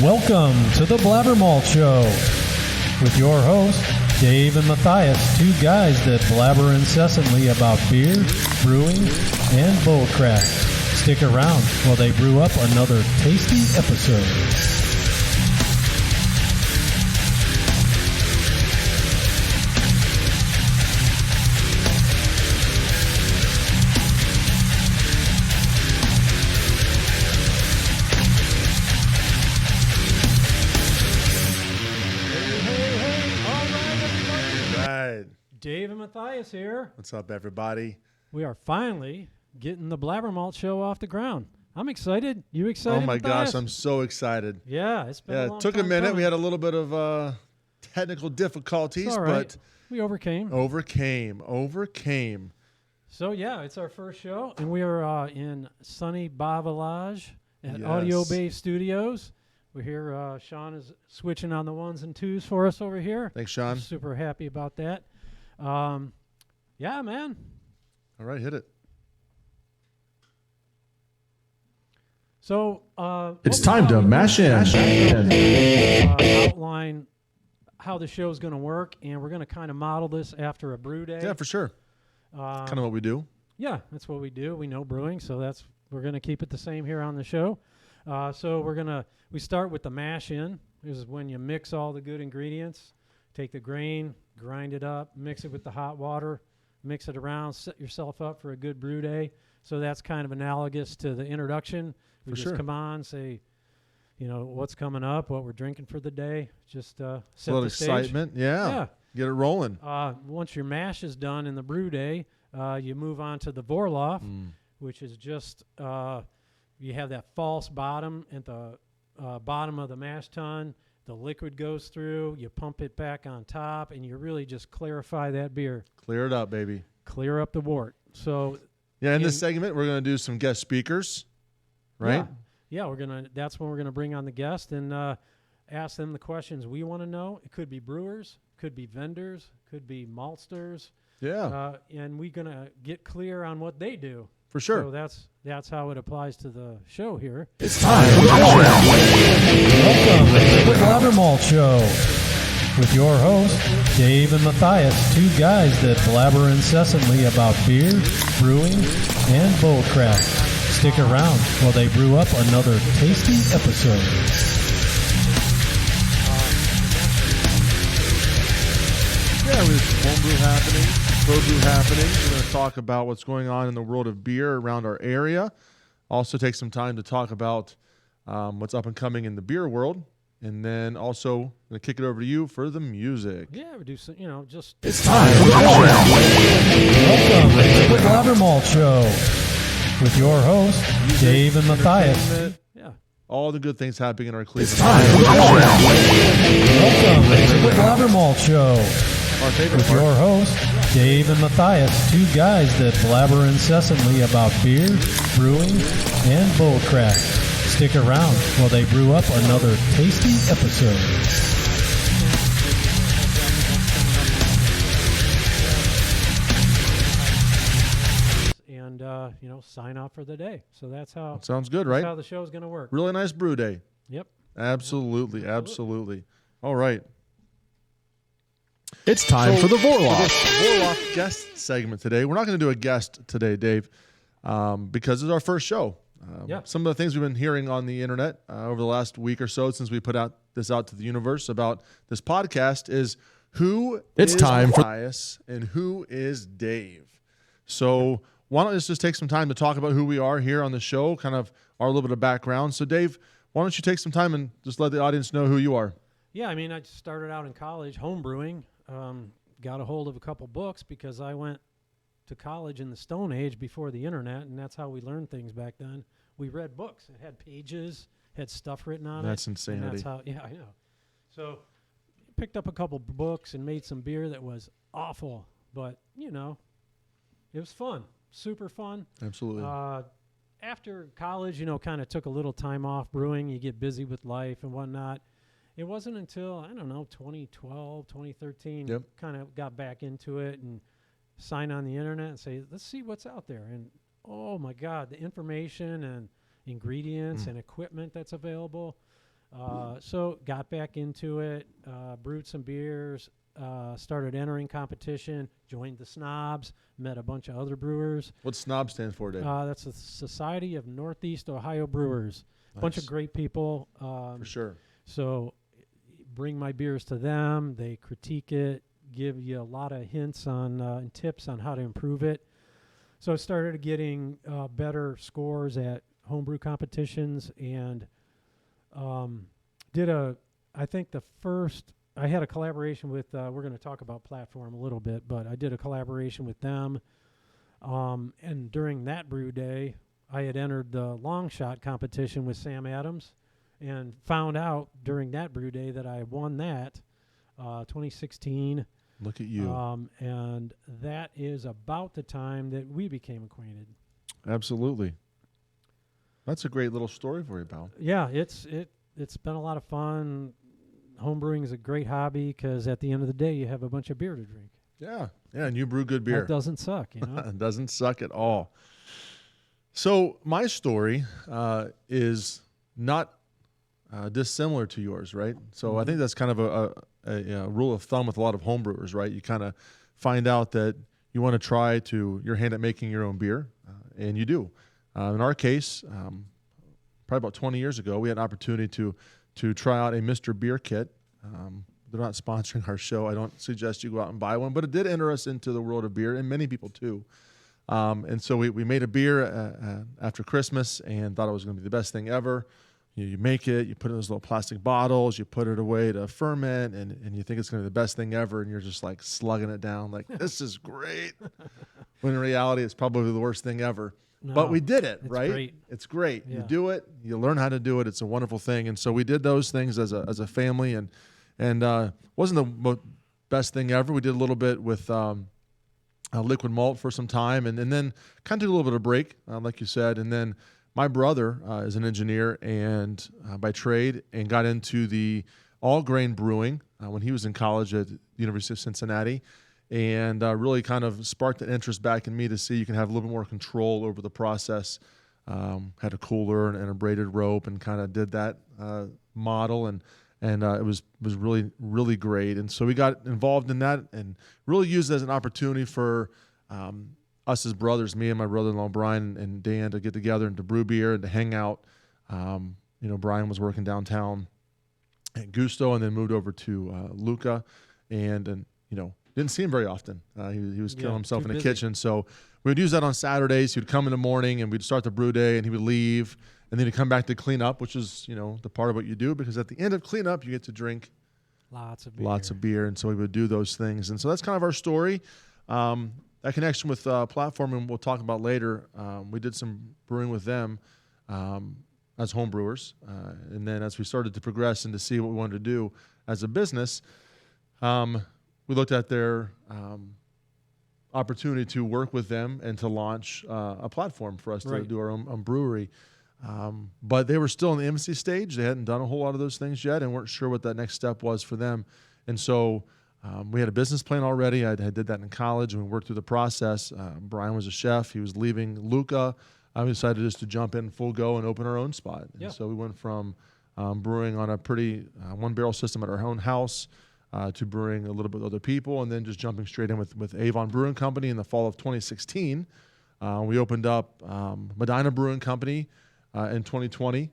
Welcome to the Blabbermalt Show with your hosts, Dave and Matthias, two guys that blabber incessantly about beer, brewing, and bullcrap. Stick around while they brew up another tasty episode. Dave and Matthias here. What's up, everybody? We are finally getting the Blabbermalt Show off the ground. I'm excited. You excited? Oh my Matthias? gosh, I'm so excited. Yeah, it's been a long it took time a minute. coming. We had a little bit of technical difficulties, It's all right. but We overcame. overcame. So yeah, it's our first show, and we are in sunny Bavalage at Yes. Audio Bay Studios. We're here. Sean is switching on the ones and twos for us over here. Thanks, Sean. I'm super happy about that. Yeah, man. All right, hit it. So It's time to mash in. Outline how the show is going to work, and we're going to kind of model this after a brew day. Yeah, for sure. Kind of what we do. Yeah, that's what we do. We know brewing, so we're going to keep it the same here on the show. So we start with the mash in. This is when you mix all the good ingredients, take the grain, grind it up, mix it with the hot water, mix it around, set yourself up for a good brew day. So that's kind of analogous to the introduction. We For just sure. come on, say, what's coming up, what we're drinking for the day. Just set A little the stage. excitement. Yeah. Get it rolling. Once your mash is done in the brew day, you move on to the Vorloff, Mm. which is just you have that false bottom at the bottom of the mash tun. The liquid goes through, you pump it back on top, and you really just clarify that beer. Clear it up, baby. Clear up the wort. So Yeah, in this segment, we're going to do some guest speakers, right? Yeah, that's when we're gonna bring on the guest and ask them the questions we want to know. It could be brewers, could be vendors, could be maltsters. Yeah, And we're gonna get clear on what they do. for sure. So that's how it applies to the show here. It's time. Welcome to the Blabbermalt Show with your hosts, Dave and Matthias, two guys that blabber incessantly about beer, brewing, and bullcrap. Stick around while they brew up another tasty episode. Yeah, we have some homebrew happening, pro brew happening. We're going to talk about what's going on in the world of beer around our area. Also take some time to talk about what's up and coming in the beer world. And then also going to kick it over to you for the music. Yeah, we do some, just... It's time. Welcome to the Blabbermalt Show with your hosts, Dave and Matthias. Entertainment, Yeah. all the good things happening in our Cleveland. It's time. Welcome to the Blabbermalt Show Our favorite with part. your hosts, Dave and Matthias, two guys that blabber incessantly about beer, brewing, and bullcrap. Stick around while they brew up another tasty episode. And sign off for the day. So that's how Sounds good, that's right? how the show's going to work. Really nice brew day. Yep. Absolutely. All right. It's time for the For Vorloff. this Vorloff guest segment today, we're not going to do a guest today, Dave, because it's our first show. Yeah. Some of the things we've been hearing on the internet over the last week or so since we put this out to the universe about this podcast is who It's is time for- Matthias and who is Dave. So why don't we just take some time to talk about who we are here on the show, kind of our little bit of background. So Dave, why don't you take some time and just let the audience know who you are? Yeah, I mean, I started out in college home brewing. Got a hold of a couple books because I went to college in the Stone Age before the internet, and that's how we learned things back then. We read books. It had pages, had stuff written on it. That's and insanity. that's how, yeah, I know. So picked up a couple books and made some beer that was awful, but, it was fun, super fun. Absolutely. After college, kind of took a little time off brewing. You get busy with life and whatnot. It wasn't until, 2012, 2013, Yep. kind of got back into it and signed on the internet and say, let's see what's out there. And, oh, my God, the information and ingredients and equipment that's available. So got back into it, brewed some beers, started entering competition, joined the Snobs, met a bunch of other brewers. What SNOB stands for, Dave? That's the Society of Northeast Ohio Brewers. Bunch of Nice. great people. For sure. So bring my beers to them. They critique it, give you a lot of hints on and tips on how to improve it. So I started getting better scores at homebrew competitions and I had a collaboration with, we're going to talk about Platform a little bit, but I did a collaboration with them. And during that brew day, I had entered the long shot competition with Sam Adams and found out during that brew day that I won that 2016. Look at you. And that is about the time that we became acquainted. Absolutely. That's a great little story for you, pal. Yeah, it's been a lot of fun. Homebrewing is a great hobby because at the end of the day, you have a bunch of beer to drink. Yeah, and you brew good beer. That doesn't suck, you know. It doesn't suck at all. So my story is not dissimilar to yours, right? So I think that's kind of a rule of thumb with a lot of homebrewers, right? You kind of find out that you want to try your hand at making your own beer, and you do. In our case, probably about 20 years ago, we had an opportunity to try out a Mr. Beer kit. They're not sponsoring our show. I don't suggest you go out and buy one, but it did enter us into the world of beer, and many people too. And so we made a beer after Christmas and thought it was going to be the best thing ever. You make it, you put it in those little plastic bottles, you put it away to ferment, and you think it's going to be the best thing ever, and you're just like slugging it down like, this is great. When in reality, it's probably the worst thing ever. No, but we did it, it's right? great. It's great. Yeah. You do it, you learn how to do it. It's a wonderful thing. And so we did those things as a family, and wasn't the best thing ever. We did a little bit with liquid malt for some time, and then kind of took a little bit of a break, like you said. And then my brother is an engineer and by trade, and got into the all grain brewing when he was in college at the University of Cincinnati. And really kind of sparked an interest back in me to see you can have a little bit more control over the process. Had a cooler and a braided rope, and kind of did that model, and it was really, really great. And so we got involved in that and really used it as an opportunity for us as brothers, me and my brother-in-law Brian and Dan, to get together and to brew beer and to hang out. Brian was working downtown at Gusto, and then moved over to Luca, and didn't see him very often. He was killing himself in the kitchen. So we would use that on Saturdays. He would come in the morning, and we'd start the brew day, and he would leave. And then he'd come back to clean up, which is, the part of what you do, because at the end of cleanup, you get to drink Lots of beer. lots of beer. And so we would do those things. And so that's kind of our story. That connection with Platform, and we'll talk about later, we did some brewing with them as home brewers. And then as we started to progress and to see what we wanted to do as a business, we looked at their opportunity to work with them and to launch a platform for us to do our own brewery. But they were still in the infancy stage. They hadn't done a whole lot of those things yet and weren't sure what that next step was for them. And so we had a business plan already. I did that in college, and we worked through the process. Brian was a chef. He was leaving Luca. I decided just to jump in full go and open our own spot. And so we went from brewing on a pretty one-barrel system at our own house to brewing a little bit with other people, and then just jumping straight in with Avon Brewing Company in the fall of 2016. We opened up Medina Brewing Company in 2020,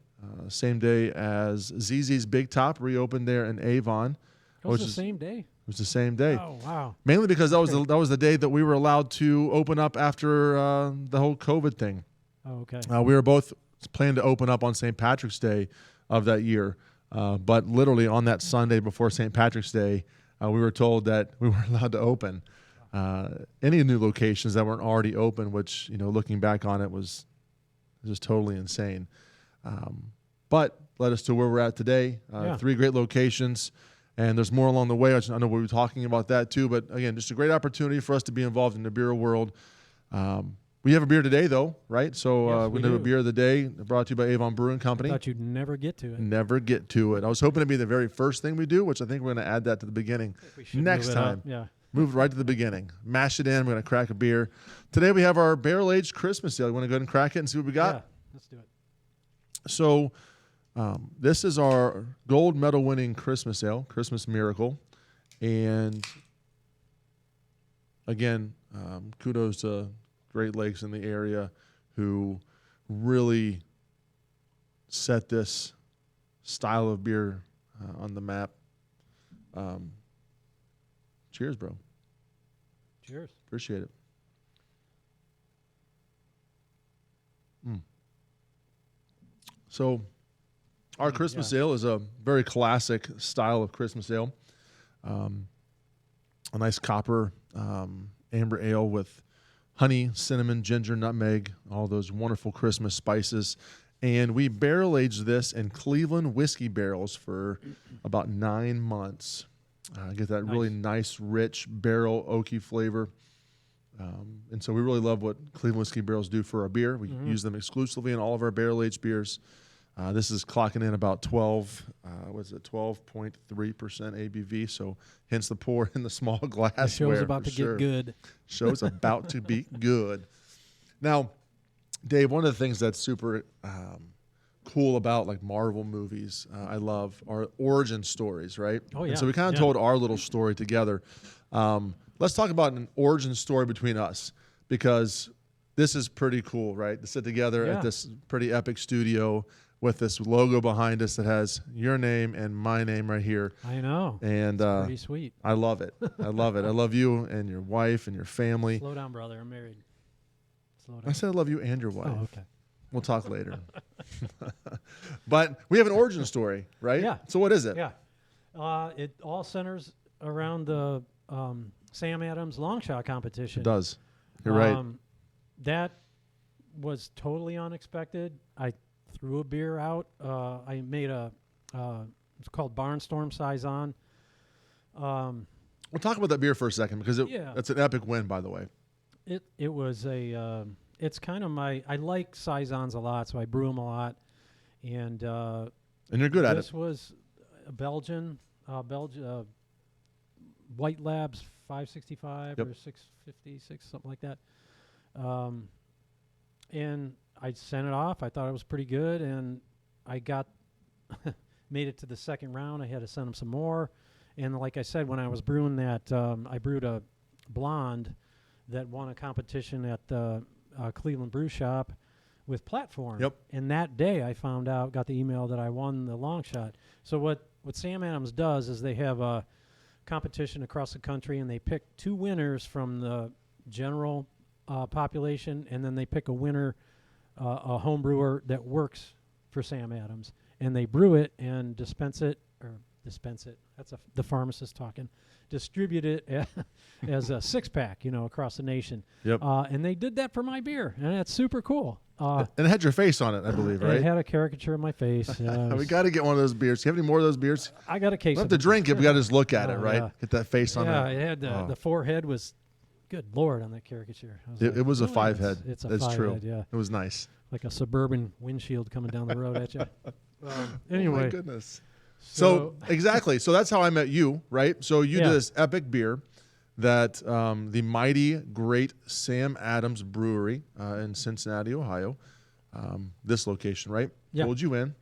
same day as ZZ's Big Top reopened there in Avon. It was the same day? It was the same day. Oh, wow. Mainly because that was the day that we were allowed to open up after the whole COVID thing. Oh, okay. We were both planning to open up on St. Patrick's Day of that year. But literally on that Sunday before St. Patrick's Day, we were told that we weren't allowed to open any new locations that weren't already open, which, looking back on it was just totally insane. But led us to where we're at today. 3 great locations, and there's more along the way. I know we were talking about that too, but again, just a great opportunity for us to be involved in the beer world. We have a beer today, though, right? So we have a beer of the day brought to you by Avon Brewing Company. I thought you'd never get to it. Never get to it. I was hoping to be the very first thing we do, which I think we're going to add that to the beginning next time. Yeah. Move right to the beginning. Mash it in. We're going to crack a beer. Today we have our barrel-aged Christmas ale. You want to go ahead and crack it and see what we got? Yeah, let's do it. So This is our gold medal winning Christmas ale, Christmas Miracle. And again, kudos to Great Lakes in the area who really set this style of beer on the map. Cheers, bro. Cheers. Appreciate it. So our Christmas ale is a very classic style of Christmas ale. A nice copper amber ale with honey, cinnamon, ginger, nutmeg, all those wonderful Christmas spices. And we barrel aged this in Cleveland whiskey barrels for about 9 months. Get that really nice, rich barrel oaky flavor. And so we really love what Cleveland whiskey barrels do for our beer. We use them exclusively in all of our barrel aged beers. This is clocking in about 12.3% ABV. So hence the pour in the small glass. The show's about to get good. Show's about to be good. Now, Dave, one of the things that's super cool about like Marvel movies, I love, are origin stories, right? Oh, yeah. And so we kind of told our little story together. Let's talk about an origin story between us, because this is pretty cool, right? To sit together at this pretty epic studio with this logo behind us that has your name and my name right here. I know. And it's pretty sweet. I love it. I love it. I love you and your wife and your family. Slow down, brother. I'm married. Slow down. I said I love you and your wife. Oh, okay. We'll talk later. But we have an origin story, right? Yeah. So what is it? Yeah. It all centers around the Sam Adams long shot competition. It does. You're right. That was totally unexpected. I threw a beer out. I made it's called Barnstorm Saison. We'll talk about that beer for a second, because it's an epic win, by the way. It was it's kind of I like Saisons a lot, so I brew them a lot. And you're good at it. This was a Belgian White Labs 565 or 656, something like that. And I sent it off. I thought it was pretty good, and I got made it to the second round. I had to send them some more. And like I said, when I was brewing that, I brewed a blonde that won a competition at the Cleveland Brew Shop with Platform. Yep. And that day I got the email that I won the long shot. So what Sam Adams does is they have a competition across the country, and they pick 2 winners from the general population, and then they pick a winner, a home brewer that works for Sam Adams, and they brew it and dispense it. That's the pharmacist talking. Distribute it as a 6-pack, across the nation. Yep. And they did that for my beer, and that's super cool. And it had your face on it, I believe, right? It had a caricature of my face. We got to get one of those beers. Do you have any more of those beers? I got a case. We don't of have to drink it. We got to just look at it, right? Yeah. Get that face on it. Yeah, it had the forehead was, good Lord, on that caricature. It was a 5 head. It's a That's 5 true. head, yeah. It was nice. Like a suburban windshield coming down the road at you. Anyway. Oh my goodness. So exactly. So that's how I met you, right? So you did this epic beer that the mighty great Sam Adams Brewery in Cincinnati, Ohio, this location, right? Yeah. Pulled you in,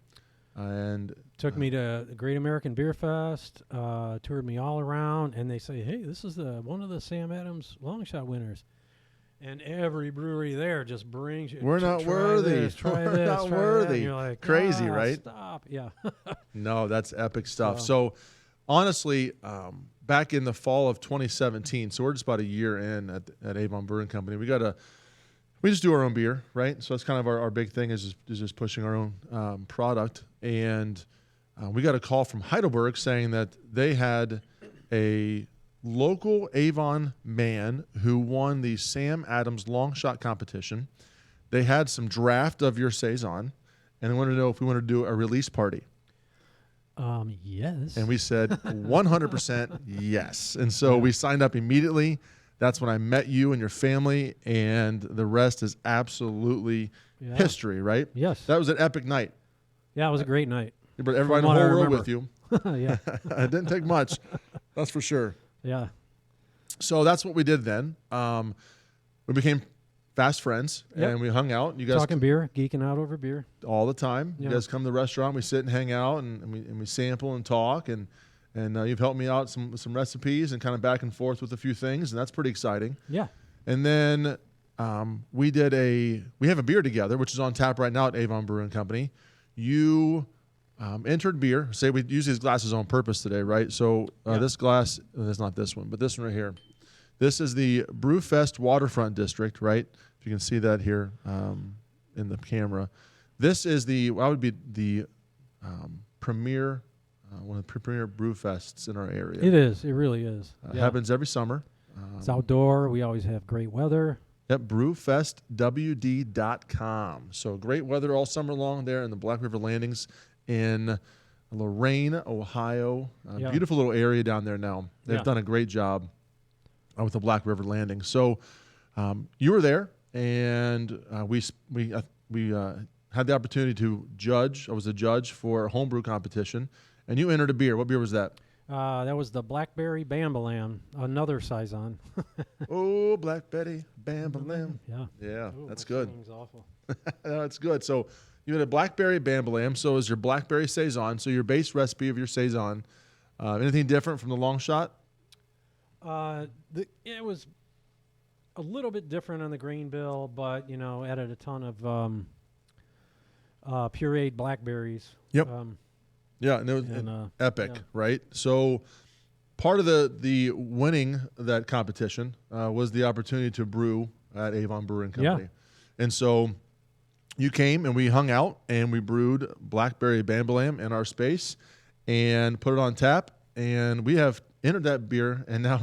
and took me to the Great American Beer Fest, toured me all around, and they say, hey, this is one of the Sam Adams long shot winners. And every brewery there just brings you. We're not worthy. Try We're this. not try worthy. That. And you're like, crazy, right? Stop. Yeah. No, that's epic stuff. So honestly, back in the fall of 2017, so we're just about a year in at Avon Brewing Company. We just do our own beer, right? So that's kind of our big thing is just pushing our own product. And we got a call from Heidelberg saying that they had a local Avon man who won the Sam Adams long shot competition. They had some draft of your Saison, and they wanted to know if we wanted to do a release party. Yes. And we said 100% yes. And so we signed up immediately. That's when I met you and your family, and the rest is absolutely history, right? Yes. That was an epic night. Yeah, it was a great night. You brought everybody in the whole world with you. Yeah. It didn't take much. That's for sure. Yeah. So that's what we did then. We became fast friends, Yep. and we hung out. You guys Talking beer, geeking out over beer. all the time. Yeah. You guys come to the restaurant, we sit and hang out, and we sample and talk, and you've helped me out some recipes and kind of back and forth with a few things, and that's pretty exciting. Yeah. And then we have a beer together, which is on tap right now at Avon Brewing Company. You entered beer. Say we use these glasses on purpose today, right? So this glass, that's not this one, but this one right here. This is the Brewfest Waterfront District, right? If you can see that here in the camera. This is would be the premier, one of the premier brewfests in our area. It is. It really is. It happens every summer. It's outdoor. We always have great weather. Yep, brewfestwd.com. So great weather all summer long there in the Black River Landings in Lorain, Ohio. Beautiful little area down there now. They've done a great job with the Black River Landing. So you were there, and we had the opportunity to judge. I was a judge for a homebrew competition, and you entered a beer. What beer was that? That was the Blackberry Bambalam, another Saison. Oh, Blackberry Bambalam. Yeah. Yeah, Ooh, that's my good. singing's awful. No, it's good. So you had a Blackberry Bambalam. So is your Blackberry Saison. So your base recipe of your Saison. Anything different from the long shot? It was a little bit different on the grain bill, but added a ton of pureed blackberries. Yep. Yeah, and it was epic, yeah. right? So part of the winning that competition was the opportunity to brew at Avon Brewing Company. Yeah. And so you came and we hung out and we brewed Blackberry Bambalam in our space and put it on tap. And we have entered that beer and now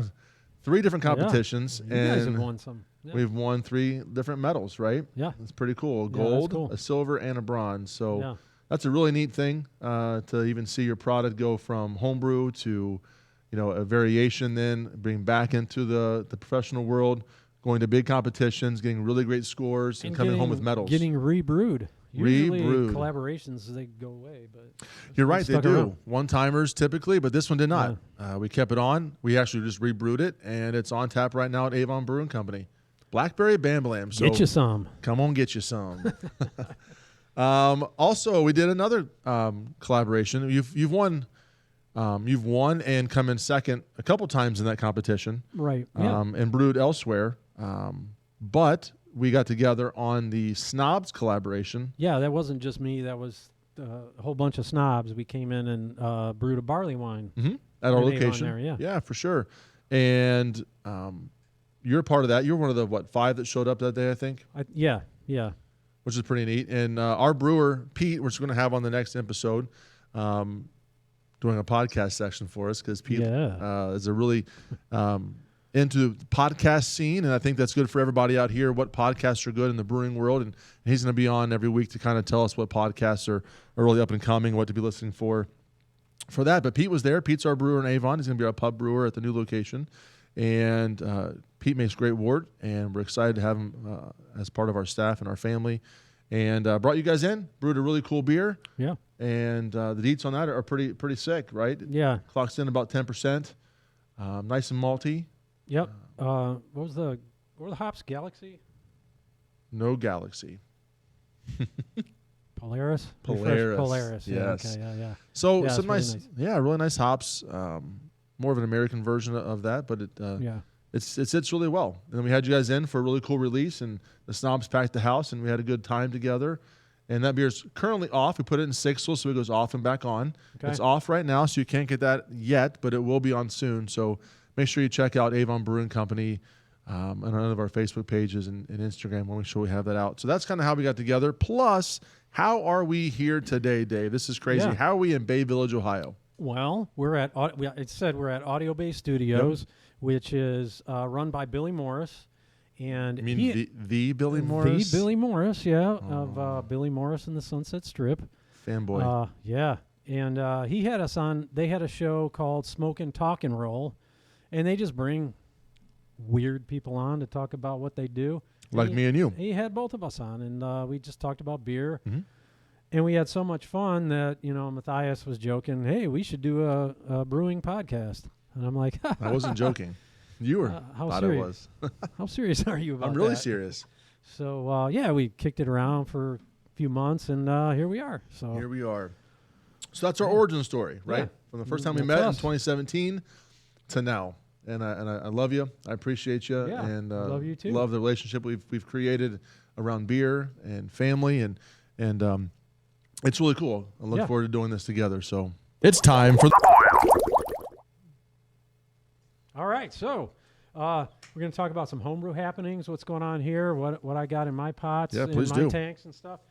3 different competitions. You and guys have won some. Yeah. we've won 3 different medals, right? Yeah. It's pretty cool. A Yeah, that's gold, cool. a silver, and a bronze. So Yeah. that's a really neat thing to even see your product go from homebrew to, a variation, then bring back into the professional world, going to big competitions, getting really great scores, and coming home with medals. Getting rebrewed. Usually Rebrewed. collaborations, they go away, but You're right, they stuck do. around. One-timers typically, but this one did not. We kept it on. We actually just rebrewed it, and it's on tap right now at Avon Brewing Company. Blackberry Bambalam. So Get you some. come on, get you some. Also, we did another collaboration. You've won and come in second a couple times in that competition. Right. Yeah. And brewed elsewhere. But we got together on the Snobs collaboration. Yeah, that wasn't just me. That was a whole bunch of snobs. We came in and brewed a barley wine. At our Your name on location. there, yeah. For sure. And you're part of that. You're one of the 5 that showed up that day, I think. Yeah. Which is pretty neat. And our brewer, Pete, which we're going to have on the next episode, doing a podcast section for us because Pete is a really into the podcast scene, and I think that's good for everybody out here, what podcasts are good in the brewing world. And he's going to be on every week to kind of tell us what podcasts are really up and coming, what to be listening for that. But Pete was there. Pete's our brewer in Avon. He's going to be our pub brewer at the new location. And Pete makes great wort, and we're excited to have him as part of our staff and our family. And brought you guys in, brewed a really cool beer. Yeah. And the deets on that are pretty sick, right? Yeah. Clocks in about 10%. Nice and malty. Yep. What were the hops? Galaxy? No Galaxy. Polaris? Polaris. Polaris. Yeah, Yes. Okay, yeah. So Yeah, some it's nice, really really nice hops. More of an American version of that, but it sits really well. And then we had you guys in for a really cool release, and the Snobs packed the house, and we had a good time together. And that beer's currently off. We put it in Sixel, so it goes off and back on. Okay. It's off right now, so you can't get that yet, but it will be on soon. So make sure you check out Avon Brewing Company on one of our Facebook pages and Instagram when we show we have that out. So that's kind of how we got together. Plus, how are we here today, Dave? This is crazy. Yeah. How are we in Bay Village, Ohio? Well, we're at Audio Bay Studios, which is run by Billy Morris. And You mean the Billy Morris? The Billy Morris, of Billy Morris and the Sunset Strip. Fanboy. Yeah. And he had us on. They had a show called Smoke and Talk and Roll, and they just bring weird people on to talk about what they do. Like me and you. He had both of us on, and we just talked about beer. Mm-hmm. And we had so much fun that, Matthias was joking, hey, we should do a brewing podcast. And I'm like, I wasn't joking. You were. how thought serious? it was. How serious are you about that? I'm really serious. So yeah, we kicked it around for a few months, and here we are. So Here we are. So that's our origin story, right? Yeah. From the first time we That's met in us. 2017 to now. And I love you. I appreciate you. Yeah, and I love you too. Love the relationship we've created around beer and family, and it's really cool. I look Yeah. forward to doing this together. So It's time for All right, so we're going to talk about some homebrew happenings, what's going on here, what I got in my pots, Yeah, in please my do. tanks and stuff.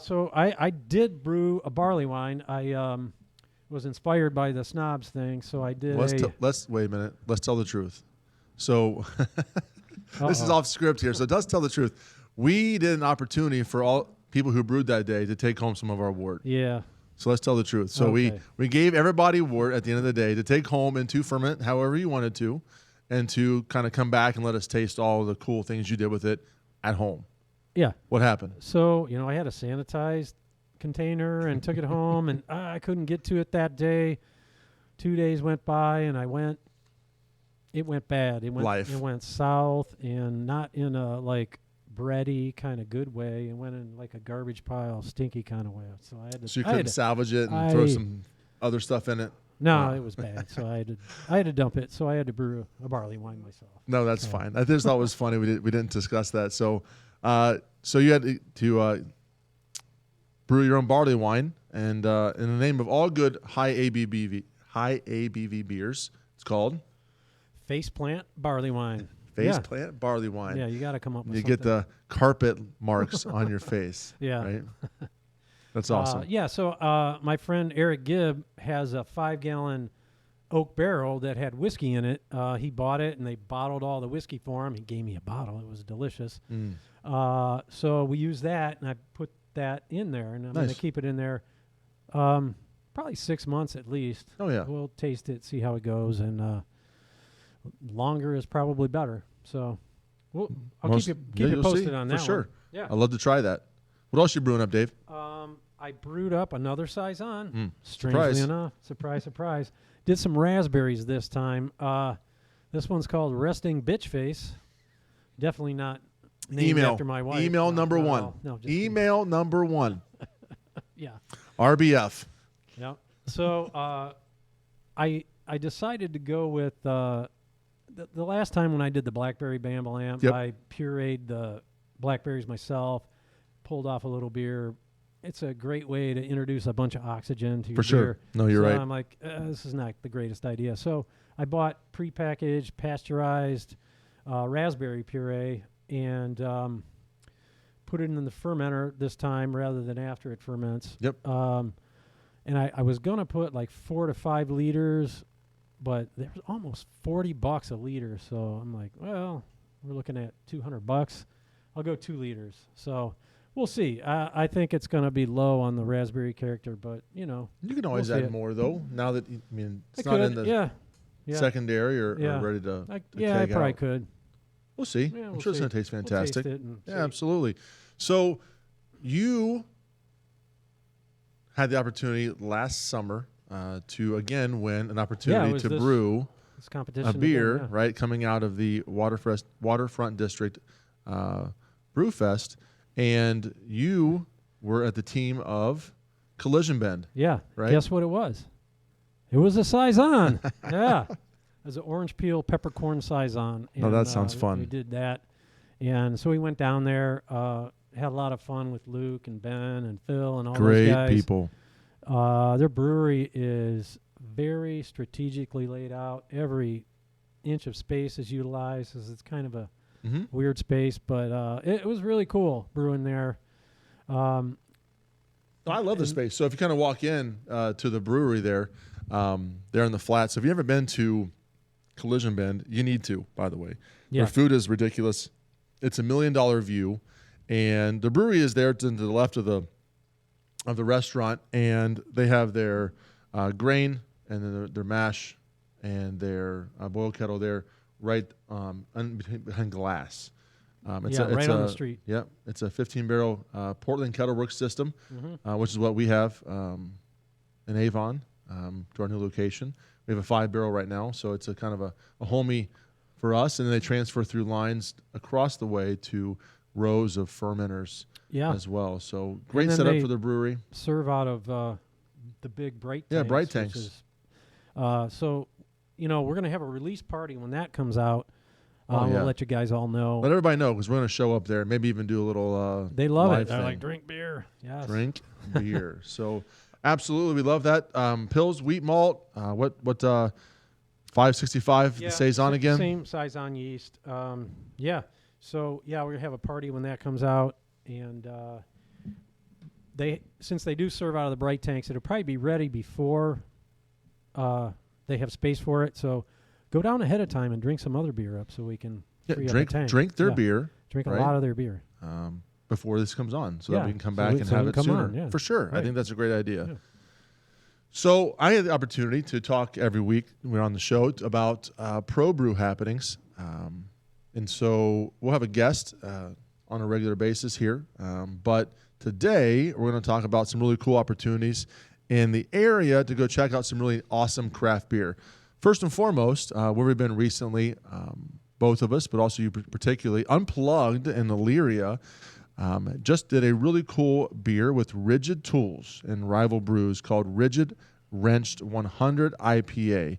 So I did brew a barley wine. I was inspired by the snobs thing, so I did let's wait a minute. Let's tell the truth. So this is Uh-oh. off script here. So it does tell the truth. We did an opportunity for all people who brewed that day to take home some of our wort. Yeah, So let's tell the truth. So Okay. we gave everybody wort at the end of the day to take home and to ferment however you wanted to, and to kind of come back and let us taste all the cool things you did with it at home. yeah. What happened? So, I had a sanitized container and took it home, and I couldn't get to it that day. 2 days went by, and it went bad. It went south, and not in a bready kind of good way. It went in like a garbage pile, stinky kind of way. So I had to. So you I had couldn't to- salvage it and throw some other stuff in it? No, Oh. it was bad. So I had to dump it. So I had to brew a barley wine myself. No, that's So- fine. I just thought it was funny. We didn't discuss that. So so you had to brew your own barley wine, and in the name of all good high ABV beers, it's called Faceplant barley wine. Faceplant Barley Wine. Yeah, you got to come up with You something. get the carpet marks on your face. Yeah. Right? That's awesome. Yeah, so my friend Eric Gibb has a 5-gallon oak barrel that had whiskey in it. He bought it, and they bottled all the whiskey for him. He gave me a bottle. It was delicious. So we used that, and I put that in there, and I'm going Nice. to keep it in there probably 6 months at least. Oh, yeah. We'll taste it, see how it goes, and longer is probably better. So I'll Most- keep yeah, you you'll posted see, on for that sure. one. Yeah. I'd love to try that. What else you brewing up, Dave? I brewed up another Saison. Strangely Surprise. enough, surprise. Did some raspberries this time. This one's called Resting Bitch Face. Definitely not named after my wife. Email No, number not at one. all. No, just kidding. Email number one. Yeah. RBF. Yeah. So I decided to go with the last time when I did the blackberry Bamble Amp. Yep. I pureed the blackberries myself, pulled off a little beer. It's a great way to introduce a bunch of oxygen to your For sure. beer. No, you're So right. I'm like, this is not the greatest idea. So I bought prepackaged, pasteurized raspberry puree and put it in the fermenter this time rather than after it ferments. Yep. And I was going to put like 4 to 5 liters, but there's almost $40 a liter. So I'm like, well, we're looking at $200. I'll go 2 liters. So we'll see. I think it's going to be low on the raspberry character, but You can always we'll see add it. more, though. Now that, it's I not could, in the yeah. secondary or Yeah. ready to I keg probably out. could. We'll see. Yeah, I'm we'll sure it's see. going to taste We'll taste fantastic. it and see. Yeah, absolutely. So you had the opportunity last summer to, again, win an opportunity was to this brew It's competition. a again, beer, yeah. right, coming out of the Waterfront District Brew Fest, and you were at the team of Collision Bend. Yeah. Right? Guess what it was? It was a Saison. Yeah. It was an orange peel peppercorn Saison. Oh, that sounds fun. We did that. And so we went down there, had a lot of fun with Luke and Ben and Phil and all Great those guys. people. Their brewery is very strategically laid out. Every inch of space is utilized. It's kind of a Mhm. weird space, but it was really cool brewing there. I love the space. So if you kind of walk in to the brewery there in the flat. So if you've ever been to Collision Bend, you need to, by the way. Yeah. Their food is ridiculous. It's $1 million view. And the brewery is there to the left of the restaurant. And they have their grain and then their mash and their boil kettle there right behind glass. It's Yeah, it's right on the street. Yep. It's a 15-barrel Portland kettle works system, Mm-hmm. which is what we have in Avon to our new location. We have a 5-barrel right now, so it's a kind of a homey for us. And then they transfer through lines across the way to rows of fermenters as well. So great setup for the brewery. Serve out of the big bright tanks. Yeah, bright tanks. So, we're going to have a release party when that comes out. Oh, We'll let you guys all know. Let everybody know, because we're going to show up there. Maybe even do a little they love live it. They're thing. like, drink beer. Yes. Drink beer. So absolutely, we love that. Pills, wheat malt. What 565 saison again? Same saison yeast. So we're gonna have a party when that comes out, and since they do serve out of the bright tanks, it'll probably be ready before they have space for it. So go down ahead of time and drink some other beer up, so we can drink their beer. Drink a lot of their beer. Before this comes on, so that we can come back and so have it sooner. On, For sure. Right. I think that's a great idea. Yeah. So I had the opportunity to talk every week when we're on the show about pro brew happenings. And so we'll have a guest on a regular basis here. But today we're going to talk about some really cool opportunities in the area to go check out some really awesome craft beer. First and foremost, where we've been recently, both of us, but also you particularly, Unplugged in Elyria, just did a really cool beer with Rigid Tools and Rival Brews called Rigid Wrenched 100 IPA,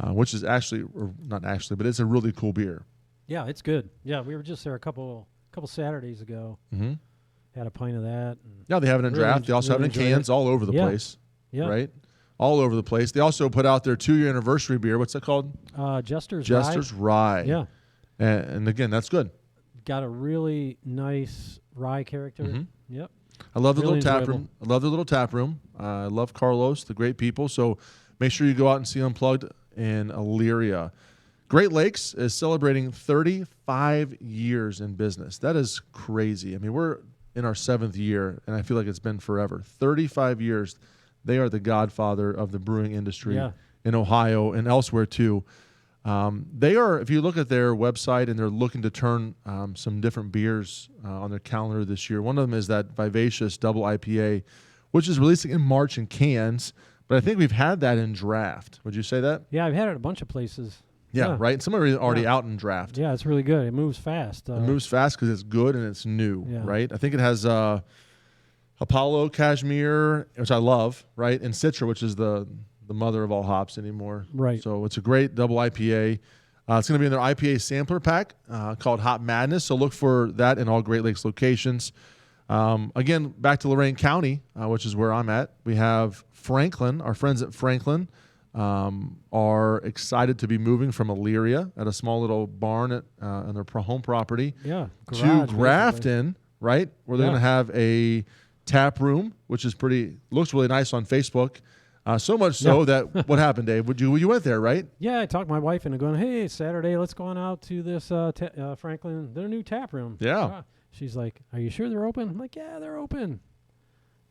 which is not actually, but it's a really cool beer. Yeah, it's good. Yeah, we were just there a couple Saturdays ago. Mm-hmm. Had a pint of that. Yeah, they have it in draft. They also have it in cans all over the place. Yeah. Right? All over the place. They also put out their 2-year anniversary beer. What's that called? Jester's Rye. Yeah. And again, that's good. Got a really nice rye character. Mm-hmm. Yep. I love the Really little tap enjoyable. room. I love the little tap room. I love Carlos, the great people. So make sure you go out and see Unplugged in Elyria. Great Lakes is celebrating 35 years in business. That is crazy. I mean, we're in our 7th year, and I feel like it's been forever. 35 years. They are the godfather of the brewing industry in Ohio and elsewhere too. They are, if you look at their website, and they're looking to turn some different beers on their calendar this year. One of them is that Vivacious Double IPA, which is releasing in March in cans, but I think we've had that in draft. Would you say that? Yeah, I've had it at a bunch of places. Yeah, right? Some are already out in draft. Yeah, it's really good. It moves fast. It moves fast because it's good and it's new, right? I think it has Apollo Cashmere, which I love, right? And Citra, which is the mother of all hops anymore. Right. So it's a great double IPA. It's going to be in their IPA sampler pack called Hop Madness. So look for that in all Great Lakes locations. Again, back to Lorain County, which is where I'm at. We have Franklin. Our friends at Franklin are excited to be moving from Elyria at a small little barn on their home property to Grafton, right? Where they're going to have a tap room, which is looks really nice on Facebook. So much so that what happened, Dave? You went there, right? Yeah, I talked my wife into going, hey, Saturday, let's go on out to this Franklin, their new tap room. Yeah. She's like, are you sure they're open? I'm like, yeah, they're open.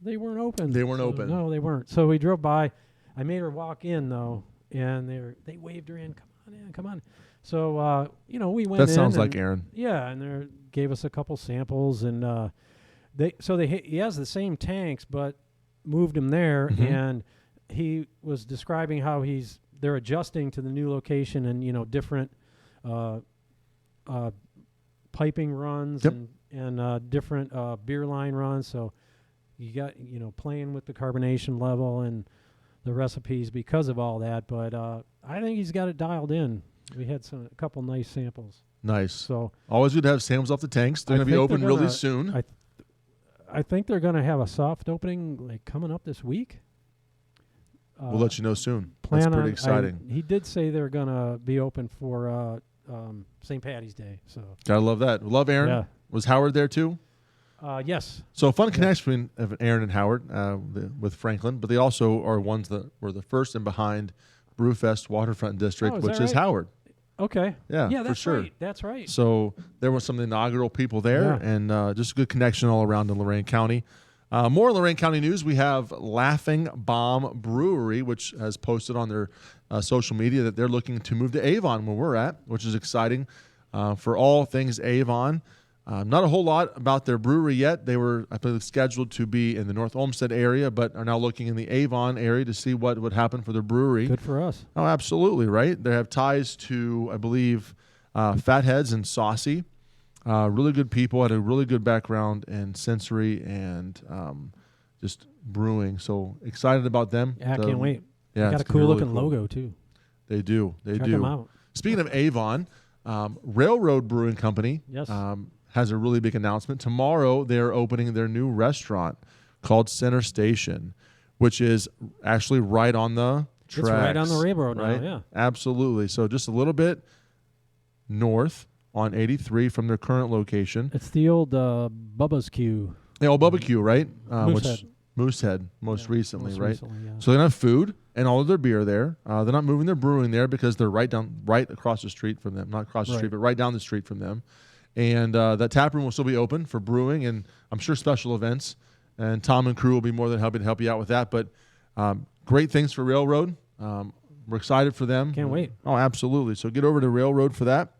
They weren't open. They weren't open. No, they weren't. So we drove by. I made her walk in, though, and they waved her in. Come on. So, we went in. That sounds like Aaron. Yeah, and they gave us a couple samples, and he has the same tanks, but moved them there, and he was describing how they're adjusting to the new location and different piping runs and different beer line runs. So you got playing with the carbonation level and the recipes because of all that. But I think he's got it dialed in. We had a couple nice samples. Nice. So always good to have samples off the tanks. They're going to be open really soon. I think they're going to have a soft opening coming up this week. We'll let you know soon. That's pretty exciting. He did say they're going to be open for St. Patty's Day. So gotta love that. Love Aaron. Yeah. Was Howard there too? Yes. So fun connection between Aaron and Howard with Franklin, but they also are ones that were the first and behind Brewfest Waterfront District, which is Howard. Okay. Yeah, that's for sure. Right. That's right. So there were some inaugural people there, and just a good connection all around in Lorain County. More Lorain County news. We have Laughing Bomb Brewery, which has posted on their social media that they're looking to move to Avon, where we're at, which is exciting for all things Avon. Not a whole lot about their brewery yet. They were, I believe, scheduled to be in the North Olmsted area, but are now looking in the Avon area to see what would happen for their brewery. Good for us. Oh, absolutely, right? They have ties to, I believe, Fatheads and Saucy. Really good people, had a really good background in sensory and just brewing. So excited about them. Yeah, I can't wait. Yeah, They got it's a gonna be cool really looking logo too. They do. They Check do. them out. Speaking of Avon, Railroad Brewing Company Yes. has a really big announcement. Tomorrow, they're opening their new restaurant called Center Station, which is actually right on the tracks. It's right on the railroad right? now, yeah. Absolutely. So just a little bit north on 83 from their current location. It's the old Bubba's Q. The old Bubba Q, right? Moosehead. Moosehead, most recently, right? Recently, yeah. So they're going to have food and all of their beer there. They're not moving their brewing there because they're right across the street from them. Not across the street, but right down the street from them. And that tap room will still be open for brewing and I'm sure special events. And Tom and crew will be more than happy to help you out with that. But great things for Railroad. We're excited for them. Can't wait. Oh, absolutely. So get over to Railroad for that.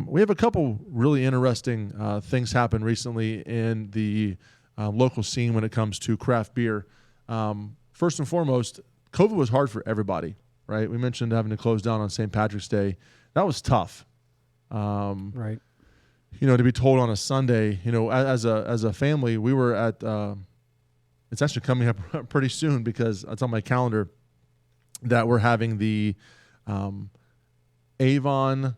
We have a couple really interesting things happen recently in the local scene when it comes to craft beer. First and foremost, COVID was hard for everybody, right? We mentioned having to close down on St. Patrick's Day. That was tough. Right. You know, to be told on a Sunday, you know, as a family, we were at, it's actually coming up pretty soon because it's on my calendar that we're having the Avon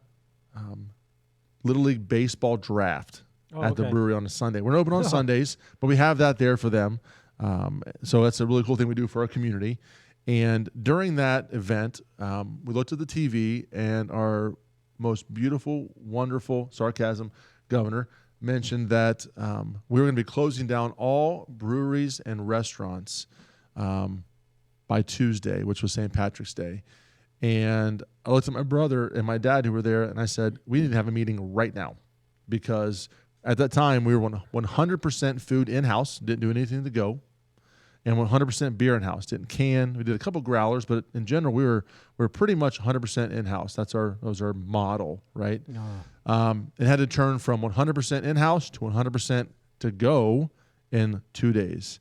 Little League Baseball draft at the brewery on a Sunday. We're not open on Sundays, but we have that there for them. So that's a really cool thing we do for our community. And during that event, we looked at the TV and our most beautiful, wonderful, sarcasm, governor mentioned that we were going to be closing down all breweries and restaurants by Tuesday, which was St. Patrick's Day. And I looked at my brother and my dad who were there, and I said, we need to have a meeting right now because at that time we were 100% food in-house, didn't do anything to go, and 100% beer in-house, didn't can. We did a couple growlers, but in general we were pretty much 100% in-house. That was our model, right? It had to turn from 100% in-house to 100% to go in 2 days.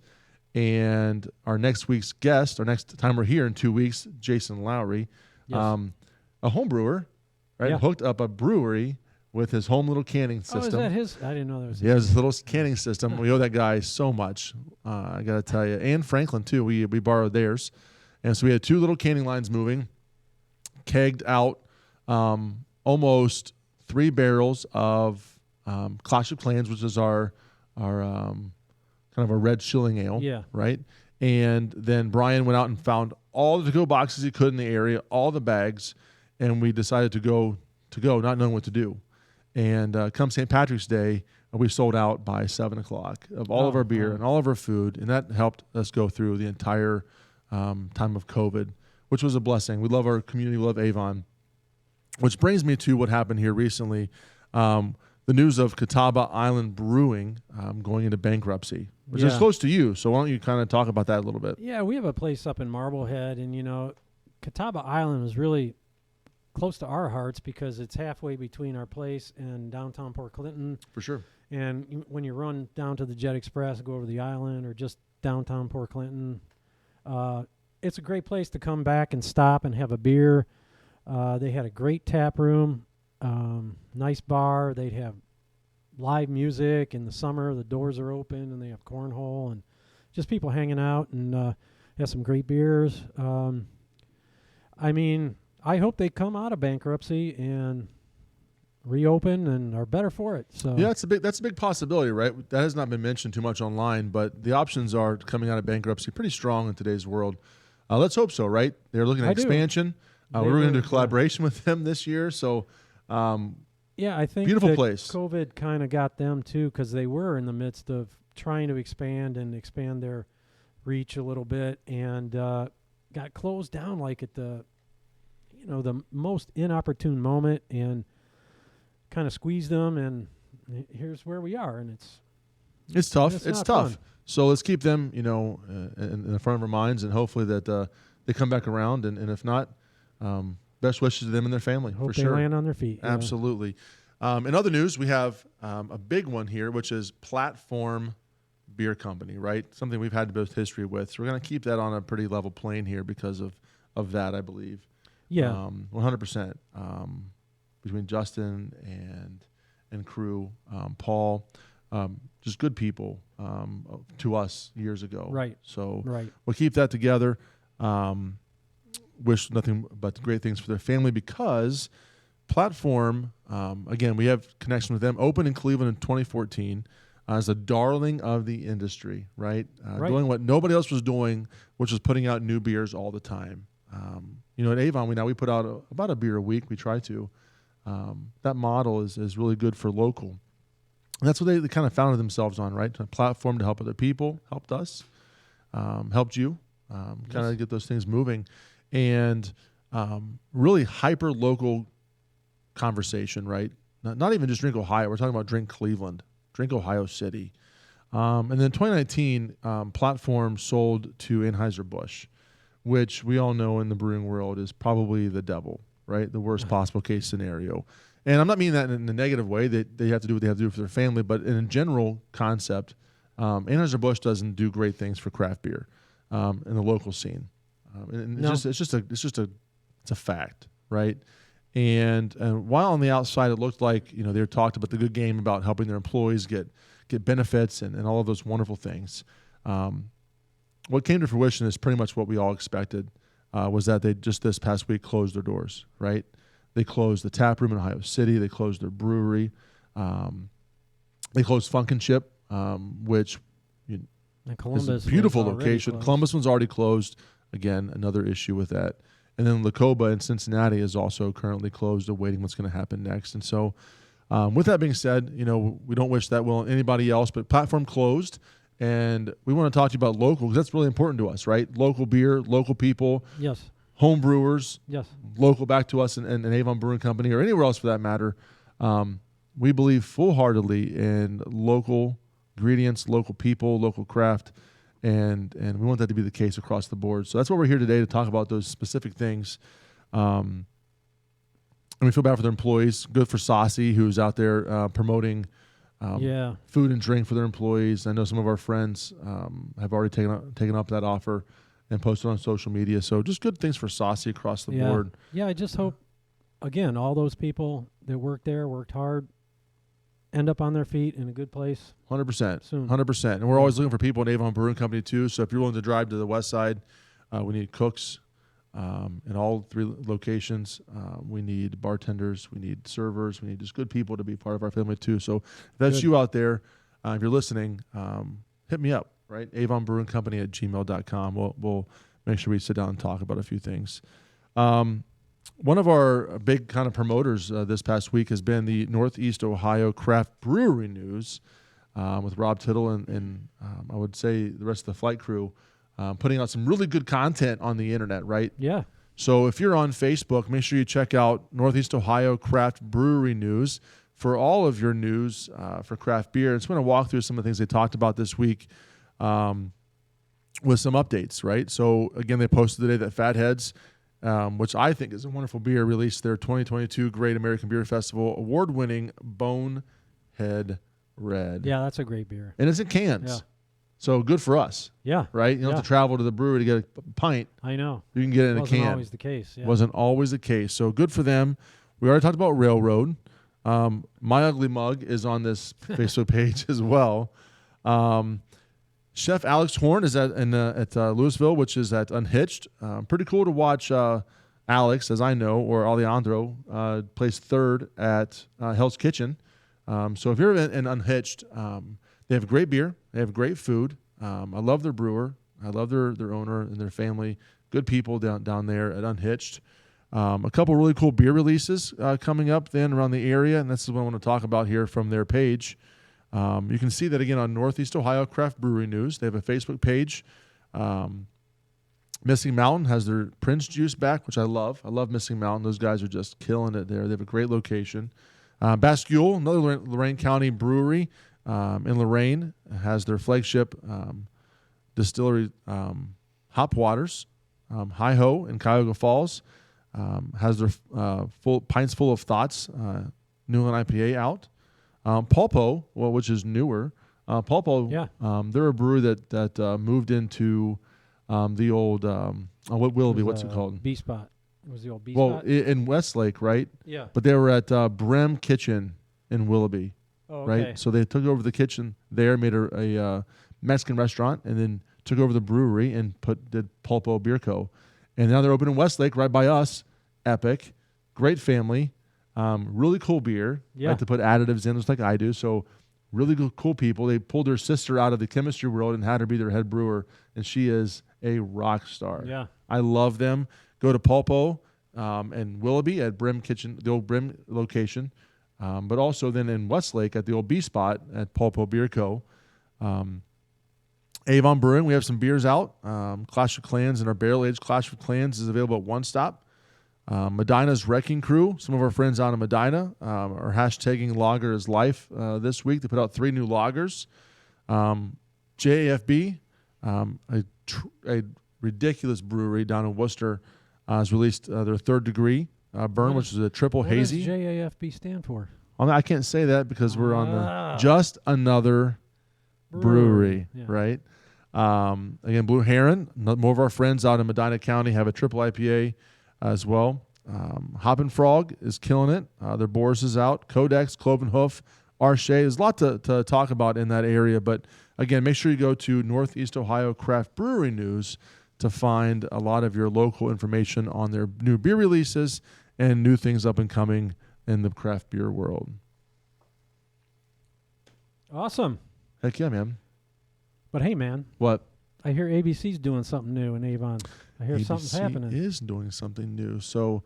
And our next week's guest, our next time we're here in 2 weeks, Jason Lowry, a home brewer, right? Hooked up a brewery with his home little canning system. Oh, is that his? I didn't know that was his. Yeah, his little canning system. We owe that guy so much, I got to tell you. And Franklin, too. We borrowed theirs. And so we had 2 little canning lines moving, kegged out almost 3 barrels of Clash of Clans, which is our kind of a red shilling ale, right? And then Brian went out and found all the to-go boxes he could in the area, all the bags, and we decided to go, not knowing what to do. And come St. Patrick's Day, we sold out by 7 o'clock of all of our beer and all of our food, and that helped us go through the entire time of COVID, which was a blessing. We love our community, we love Avon, which brings me to what happened here recently. The news of Catawba Island Brewing going into bankruptcy, which is close to you. So why don't you kind of talk about that a little bit? Yeah, we have a place up in Marblehead, and, you know, Catawba Island is really close to our hearts because it's halfway between our place and downtown Port Clinton. For sure. And when you run down to the Jet Express, go over the island or just downtown Port Clinton, it's a great place to come back and stop and have a beer. They had a great tap room. Nice bar. They'd have live music in the summer. The doors are open and they have cornhole and just people hanging out and have some great beers. I mean, I hope they come out of bankruptcy and reopen and are better for it. So yeah, that's a big possibility, right? That has not been mentioned too much online, but the options are coming out of bankruptcy pretty strong in today's world. Let's hope so, right? They're looking at expansion. We were going to do a collaboration with them this year, so yeah, I think beautiful place. COVID kind of got them too because they were in the midst of trying to expand their reach a little bit and got closed down like at the most inopportune moment and kind of squeezed them, and here's where we are, and it's tough. It's tough. Fun. So let's keep them, in the front of our minds, and hopefully that they come back around, and if not, best wishes to them and their family. Hope for they sure. land on their feet. Absolutely. In other news, we have a big one here, which is Platform Beer Company, right? Something we've had a bit of history with. So we're going to keep that on a pretty level plane here because of that, I believe. Yeah. 100%. Between Justin and crew, Paul, just good people to us years ago. Right. So Right. we'll keep that together. Wish nothing but great things for their family because Platform, again, we have connection with them. Opened in Cleveland in 2014 as a darling of the industry, right? Right. Doing what nobody else was doing, which was putting out new beers all the time. At Avon, we put out about a beer a week. We try to. That model is really good for local. And that's what they kind of founded themselves on, right? A platform to help other people, helped us, helped you, kind of get those things moving. And really hyper-local conversation, right? Not even just Drink Ohio. We're talking about Drink Cleveland, Drink Ohio City. And then 2019, Platform sold to Anheuser-Busch, which we all know in the brewing world is probably the devil, right? The worst possible case scenario. And I'm not meaning that in a negative way. They have to do what they have to do for their family, but in a general concept, Anheuser-Busch doesn't do great things for craft beer in the local scene. It's a fact, right? And while on the outside it looked like they talked about the good game about helping their employees get benefits and all of those wonderful things, what came to fruition is pretty much what we all expected. Was that they just this past week closed their doors, right? They closed the tap room in Ohio City. They closed their brewery. They closed Funkin' Chip, which And Columbus is a beautiful was already location. closed. Columbus one's already closed. Again, another issue with that. And then Lacoba in Cincinnati is also currently closed, awaiting what's going to happen next. And so with that being said, we don't wish that will on anybody else, but Platform closed. And we want to talk to you about local because that's really important to us, right? Local beer, local people. Yes. Home brewers, Yes. local back to us and Avon Brewing Company or anywhere else for that matter. We believe full-heartedly in local ingredients, local people, local craft, and we want that to be the case across the board. So that's why we're here today to talk about those specific things. And we feel bad for their employees. Good for Saucy, who's out there promoting food and drink for their employees. I know some of our friends have already taken up that offer and posted on social media. So just good things for Saucy across the board. Yeah, I just hope, again, all those people that worked there, worked hard, end up on their feet in a good place. 100%. Soon. 100%. And we're always looking for people in Avon Brewing Company too. So if you're willing to drive to the west side, we need cooks in all three locations. We need bartenders. We need servers. We need just good people to be part of our family too. So if that's you out there, if you're listening, hit me up. Right, avonbrewingcompany@gmail.com. We'll make sure we sit down and talk about a few things. One of our big kind of promoters this past week has been the Northeast Ohio Craft Brewery News with Rob Tittle and I would say the rest of the flight crew putting out some really good content on the internet, right? Yeah. So if you're on Facebook, make sure you check out Northeast Ohio Craft Brewery News for all of your news for craft beer. It's going to walk through some of the things they talked about this week. With some updates, right? So, again, they posted today that Fatheads, which I think is a wonderful beer, released their 2022 Great American Beer Festival award-winning Bonehead Red. Yeah, that's a great beer. And it's in cans. Yeah. So, good for us, Yeah. right? You don't have to travel to the brewery to get a pint. I know. You can get it in a Wasn't can. always the case. Yeah. Wasn't always the case. So, good for them. We already talked about Railroad. My Ugly Mug is on this Facebook page as well. Chef Alex Horn is at Louisville, which is at Unhitched. Pretty cool to watch Alex, as I know, or Alejandro, place third at Hell's Kitchen. So if you're in Unhitched, they have great beer. They have great food. I love their brewer. I love their owner and their family. Good people down there at Unhitched. A couple really cool beer releases coming up then around the area, and this is what I want to talk about here from their page. You can see that again on Northeast Ohio Craft Brewery News. They have a Facebook page. Missing Mountain has their Prince Juice back, which I love. I love Missing Mountain. Those guys are just killing it there. They have a great location. Bascule, another Lorain County brewery in Lorain, has their flagship distillery, Hop Waters. Hi-Ho in Cuyahoga Falls has their Pints Full of Thoughts New England IPA out. Pulpo, which is newer. Pulpo, they're a brewery that moved into the old, what will it be? What's it called? B-Spot. It was the old Well, B-Spot? in Westlake, right? Yeah. But they were at Brem Kitchen in Willoughby, Oh, right? okay. So they took over the kitchen there, made a Mexican restaurant, and then took over the brewery and did Pulpo Beer Co. And now they're open in Westlake, right by us. Epic, great family, really cool beer. Yeah. Like to put additives in, just like I do. So really cool people. They pulled their sister out of the chemistry world and had her be their head brewer, and she is a rock star. Yeah. I love them. Go to Pulpo and Willoughby at Brim Kitchen, the old Brim location, but also then in Westlake at the old B Spot at Pulpo Beer Co. Avon Brewing, we have some beers out. Clash of Clans and our barrel-aged Clash of Clans is available at One Stop. Medina's Wrecking Crew, some of our friends out of Medina are hashtagging Lager is Life this week. They put out 3 new lagers. JAFB, a ridiculous brewery down in Worcester, has released their Third Degree Burn, which is a triple hazy. What does JAFB stand for? I can't say that because we're on the Just Another Brewery, Yeah. right? Again, Blue Heron, more of our friends out in Medina County have a triple IPA as well. Hoppin' Frog is killing it. Their Boris is out. Codex, Cloven Hoof, Arche. There's a lot to talk about in that area. But again, make sure you go to Northeast Ohio Craft Brewery News to find a lot of your local information on their new beer releases and new things up and coming in the craft beer world. Awesome. Heck yeah, man. But hey, man, What? I hear ABC's doing something new in Avon. I hear something's happening. is doing something new. So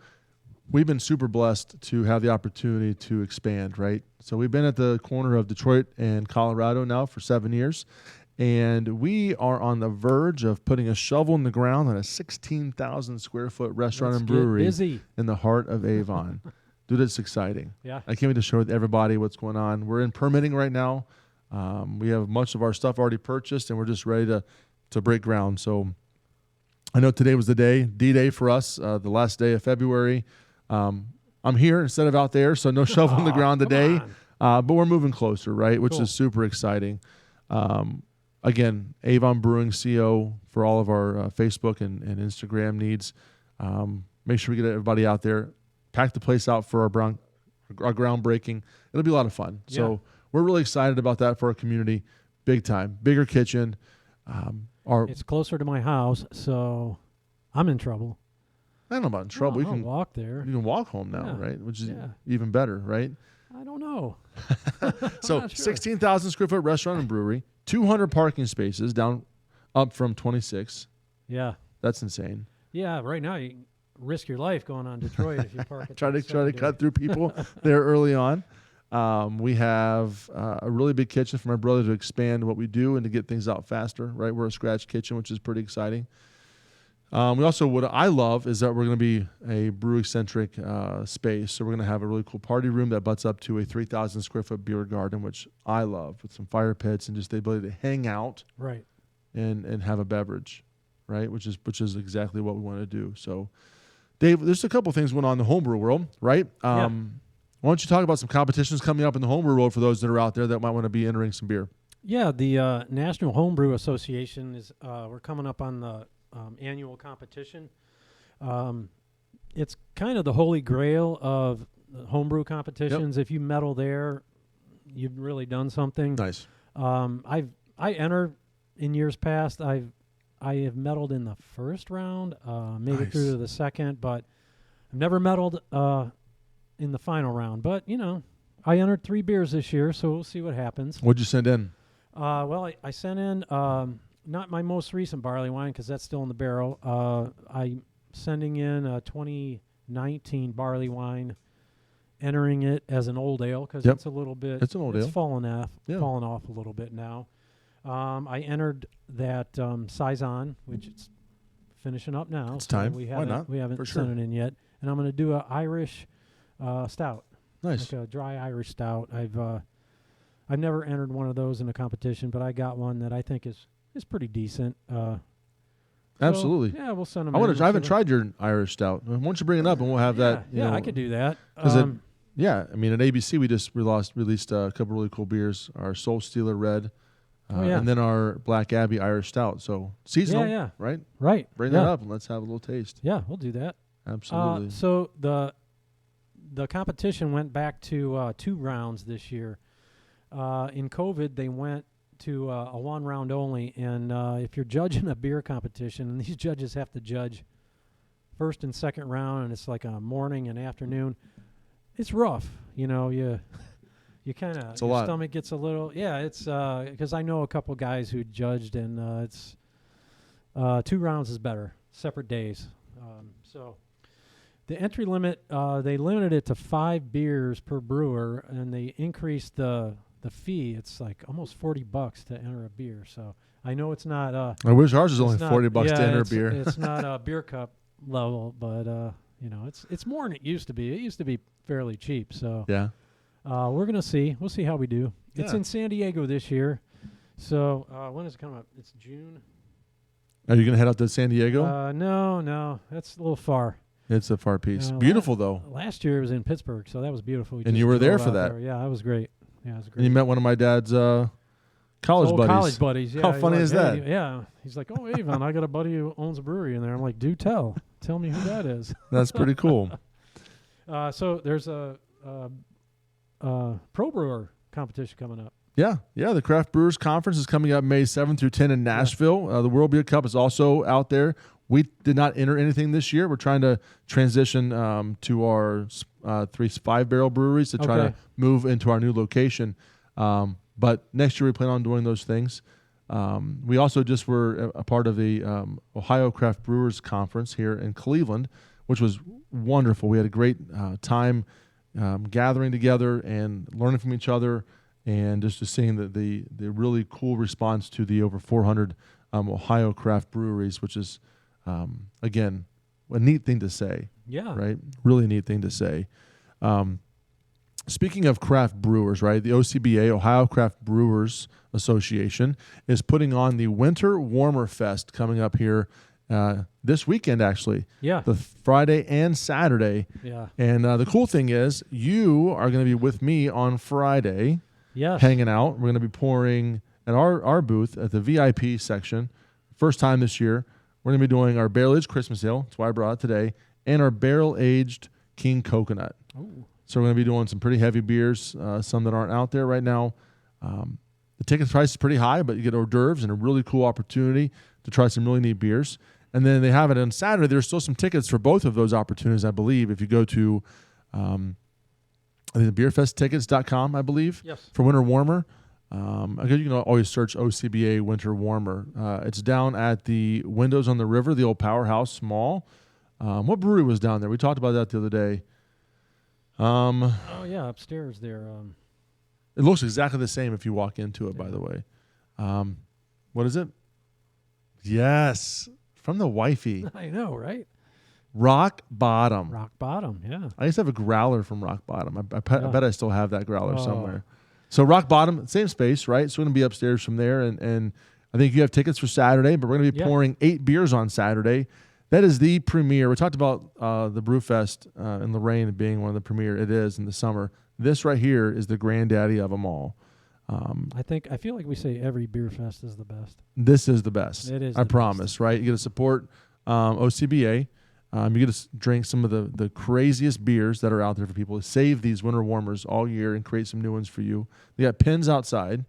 we've been super blessed to have the opportunity to expand, right? So we've been at the corner of Detroit and Colorado now for 7 years, and we are on the verge of putting a shovel in the ground on a 16,000 square foot restaurant Let's and get brewery busy. in the heart of Avon. Dude, it's exciting. Yeah. I can't wait to show everybody what's going on. We're in permitting right now. We have much of our stuff already purchased, and we're just ready to break ground. So I know today was the day, D-Day for us, the last day of February. I'm here instead of out there, so no shovel in the ground today. But we're moving closer, right, which Cool. is super exciting. Again, Avon Brewing CO for all of our Facebook and Instagram needs. Make sure we get everybody out there. Pack the place out for our groundbreaking. It'll be a lot of fun. Yeah. So we're really excited about that for our community. Big time. Bigger kitchen. It's closer to my house, so I'm in trouble. I don't know about in trouble. I'll walk there. You can walk home now, Yeah. right? Which is Yeah. even better, right? I don't know. So not sure. 16,000 square foot restaurant and brewery, 200 parking spaces up from 26. Yeah. That's insane. Yeah, right now you can risk your life going on Detroit if you park at Try to that secondary. cut through people there early on. We have a really big kitchen for my brother to expand what we do and to get things out faster, right? We're a scratch kitchen, which is pretty exciting. We also, what I love is that we're going to be a brew-eccentric space. So we're going to have a really cool party room that butts up to a 3,000 square foot beer garden, which I love, with some fire pits and just the ability to hang out Right. and have a beverage, right? Which is exactly what we want to do. So, Dave, there's a couple things going on in the homebrew world, right? Yeah. Why don't you talk about some competitions coming up in the homebrew world for those that are out there that might want to be entering some beer? Yeah, the National Homebrew Association is. We're coming up on the annual competition. It's kind of the holy grail of homebrew competitions. If you medal there, you've really done something. Nice. I enter in years past. I have medaled in the first round, made it through to the second, but I've never medaled in the final round. But I entered 3 beers this year, so we'll see what happens. What'd you send in? Well, I sent in not my most recent barley wine because that's still in the barrel. I'm sending in a 2019 barley wine, entering it as an old ale because it's a little bit. It's an old ale. It's fallen off a little bit now. I entered that Saison, which it's finishing up now. It's time. We Why haven't not? we haven't For sent sure. it in yet, and I'm going to do a Irish stout. Nice. Like a dry Irish stout. I've never entered one of those in a competition, but I got one that I think is pretty decent. Absolutely. So, yeah, we'll send them. I haven't tried your Irish stout. Why don't you bring it up and we'll have that? Yeah, I could do that. Yeah, I mean at ABC we just released a couple really cool beers. Our Soul Stealer Red, and then our Black Abbey Irish Stout. So seasonal, right? Right. Bring that up and let's have a little taste. Yeah, we'll do that. Absolutely. So the competition went back to 2 rounds this year. In COVID, they went to a 1 round only. And if you're judging a beer competition, and these judges have to judge first and second round, and it's like a morning and afternoon, it's rough. You know, you kind of, your stomach gets a little, it's because I know a couple guys who judged, and it's 2 rounds is better, separate days. So the entry limit, they limited it to 5 beers per brewer, and they increased the fee. It's like almost $40 to enter a beer. So I know it's not. I wish ours was only $40 to enter a beer. It's not a beer cup level, but you know, it's more than it used to be. It used to be fairly cheap. So yeah, we're gonna see. We'll see how we do. Yeah. It's in San Diego this year. So when is it coming up? It's June. Are you gonna head out to San Diego? No, that's a little far. It's a far piece. Beautiful though. Last year it was in Pittsburgh, so that was beautiful. And you were there for that. Yeah, that was great. Yeah, it was great. And you met one of my dad's college buddies. Yeah, How funny is that? Hey, yeah. He's like, oh, Avon, I got a buddy who owns a brewery in there. I'm like, do tell. Tell me who that is. That's pretty cool. So there's a pro brewer competition coming up. Yeah. The Craft Brewers Conference is coming up May 7 through 10 in Nashville. The World Beer Cup is also out there. We did not enter anything this year. We're trying to transition to our 3 5-barrel breweries to try to move into our new location. But next year we plan on doing those things. We also just were a part of the Ohio Craft Brewers Conference here in Cleveland, which was wonderful. We had a great time gathering together and learning from each other, and just seeing the really cool response to the over 400 Ohio craft breweries, which is, again, a neat thing to say. Yeah. Right? Really neat thing to say. Speaking of craft brewers, right, the OCBA, Ohio Craft Brewers Association, is putting on the Winter Warmer Fest coming up here this weekend, actually. Yeah. The Friday and Saturday. Yeah. And the cool thing is you are going to be with me on Friday. Yes. Hanging out. We're going to be pouring at our booth at the VIP section. First time this year. We're going to be doing our barrel-aged Christmas ale. That's why I brought it today. And our barrel-aged King Coconut. Ooh. So we're going to be doing some pretty heavy beers, some that aren't out there right now. The ticket price is pretty high, but you get hors d'oeuvres and a really cool opportunity to try some really neat beers. And then they have it on Saturday. There's still some tickets for both of those opportunities, I believe. If you go to I think beerfesttickets.com, I believe, yes, for Winter Warmer. I guess you can always search OCBA Winter Warmer. It's down at the Windows on the River, the old Powerhouse Mall. What brewery was down there? We talked about that the other day. Oh, yeah, upstairs there. It looks exactly the same if you walk into it, by the way. What is it? Yes, from the wifey. I know, right? Rock Bottom. Rock Bottom, yeah. I used to have a growler from Rock Bottom. I bet I still have that growler Oh. somewhere. So Rock Bottom, same space, right? So we're going to be upstairs from there. And I think you have tickets for Saturday, but we're going to be pouring 8 beers on Saturday. That is the premiere. We talked about the Brewfest in Lorraine being one of the premiere. It is in the summer. This right here is the granddaddy of them all. I feel like we say every beer fest is the best. This is the best. It is. I promise, right? You get to support OCBA. You get to drink some of the craziest beers that are out there for people. Save these winter warmers all year and create some new ones for you. They got pins outside,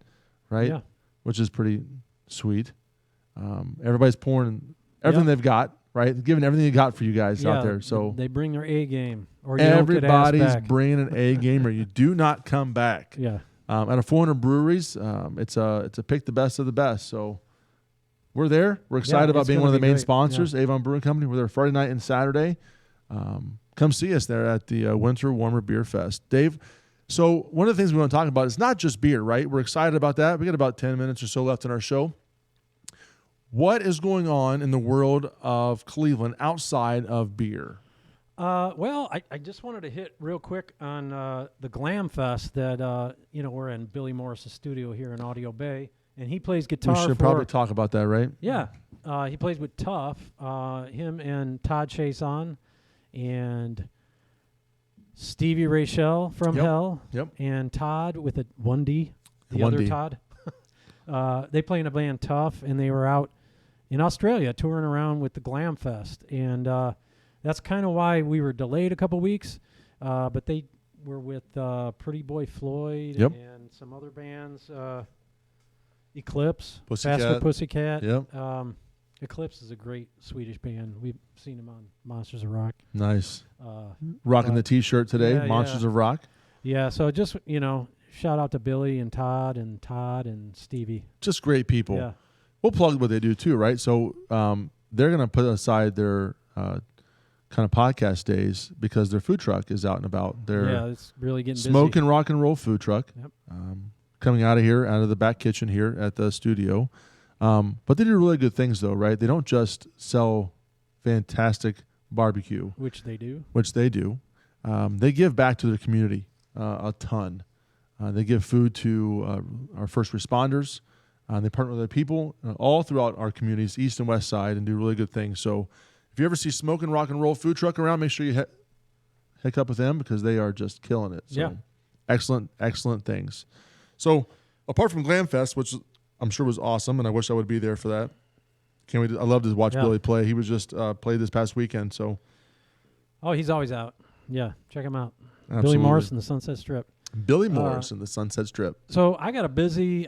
right? Yeah. Which is pretty sweet. Everybody's pouring everything they've got, right? Giving everything they got for you guys out there. So they bring their A game, or you don't get asked everybody's back. bringing an A game, or you do not come back. Yeah. Out of 400 breweries, it's a pick the best of the best. So we're there. We're excited about it's being one of gonna the be main great. sponsors, Avon Brewing Company. We're there Friday night and Saturday. Come see us there at the Winter Warmer Beer Fest. Dave, so one of the things we want to talk about is not just beer, right? We're excited about that. We got about 10 minutes or so left in our show. What is going on in the world of Cleveland outside of beer? Well, I just wanted to hit real quick on the Glam Fest that, we're in Billy Morris' studio here in Audio Bay, and he plays guitar. We should probably talk about that, right? Yeah. He plays with Tough, him and Todd Chason, and Stevie Rachel from Hell, and Todd with a 1D, the other 1D. Todd. They play in a band Tough, and they were out in Australia touring around with the Glam Fest, and that's kind of why we were delayed a couple weeks. but they were with Pretty Boy Floyd Yep. and some other bands. Eclipse, Pussycat. Faster Pussycat. Yep. Eclipse is a great Swedish band. We've seen them on Monsters of Rock. Nice. Rocking the T-shirt today, yeah, Monsters of Rock. Yeah, so just, shout out to Billy and Todd and Stevie. Just great people. Yeah. We'll plug what they do too, right? So they're going to put aside their kind of podcast days because their food truck is out and about. They're It's really getting Smoke busy. and Rock and Roll food truck. Yep. Coming out of the back kitchen here at the studio. But they do really good things though, right? They don't just sell fantastic barbecue, Which they do. They give back to their community a ton. They give food to our first responders. They partner with other people all throughout our communities, east and west side, and do really good things. So if you ever see Smoke and Rock and Roll food truck around, make sure you hook up with them because they are just killing it. So Yeah. excellent things. So apart from Glam Fest, which I'm sure was awesome, and I wish I would be there for that. Can't wait! I love to watch Billy play. He was just played this past weekend. So Oh, he's always out. Yeah, check him out. Billy absolutely. Morris and the Sunset Strip. Billy Morris and the Sunset Strip. So I got a busy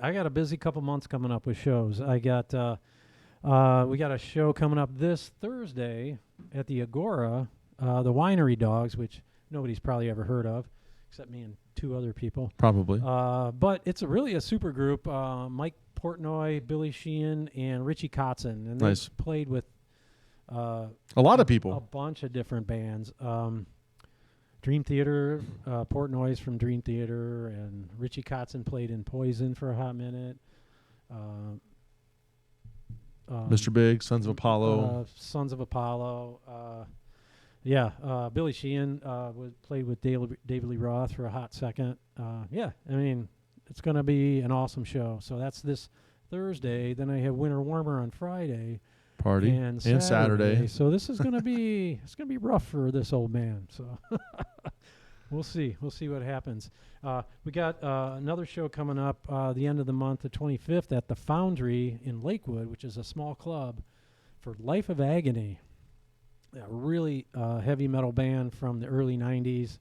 couple months coming up with shows. We got a show coming up this Thursday at the Agora, the Winery Dogs, which nobody's probably ever heard of, except me and two other people. Probably. But it's really a super group. Mike Portnoy, Billy Sheehan, and Richie Kotzen, and Nice. they've played with A lot of a people. bunch of different bands. Dream Theater, Portnoy's from Dream Theater, and Richie Kotzen played in Poison for a hot minute. Mr. Big, Sons of Apollo. Sons of Apollo. Billy Sheehan played with David Lee Roth for a hot second. It's going to be an awesome show. So that's this Thursday. Then I have Winter Warmer on Friday. Party. And Saturday. So this is going to be rough for this old man. So we'll see what happens. We got another show coming up the end of the month, the 25th, at the Foundry in Lakewood, which is a small club for Life of Agony. A really heavy metal band from the early 90s.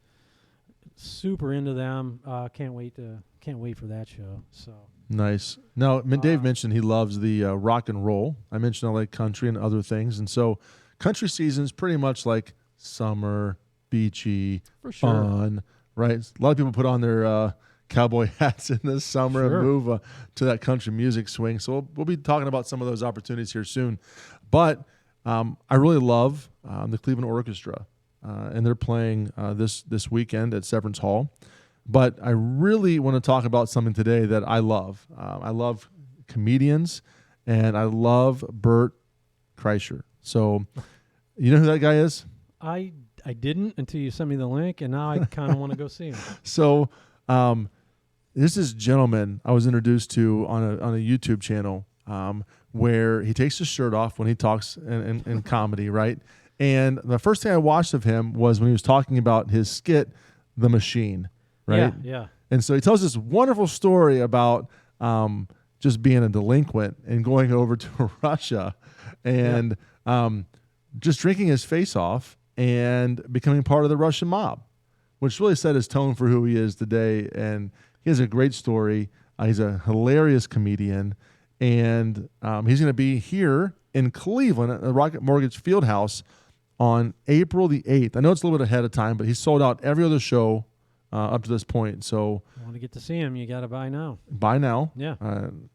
Super into them. Can't wait for that show. So Nice. Now, Dave mentioned he loves the rock and roll. I mentioned I like country and other things. And so country season is pretty much like summer, beachy, for sure. fun, right? A lot of people put on their cowboy hats in the summer Sure. and move to that country music swing. So we'll be talking about some of those opportunities here soon. But I really love the Cleveland Orchestra, and they're playing this weekend at Severance Hall. But I really want to talk about something today that I love. I love comedians, and I love Bert Kreischer. So, you know who that guy is? I didn't until you sent me the link, and now I kind of want to go see him. So, this is gentleman I was introduced to on a YouTube channel where he takes his shirt off when he talks in comedy, right? And the first thing I watched of him was when he was talking about his skit, The Machine. Right? Yeah. And so he tells this wonderful story about just being a delinquent and going over to Russia and just drinking his face off and becoming part of the Russian mob, which really set his tone for who he is today. And he has a great story. He's a hilarious comedian. And he's going to be here in Cleveland at the Rocket Mortgage Fieldhouse on April the 8th. I know it's a little bit ahead of time, but he's sold out every other show up to this point. So You want to get to see him, you got to buy now. buy now. Yeah.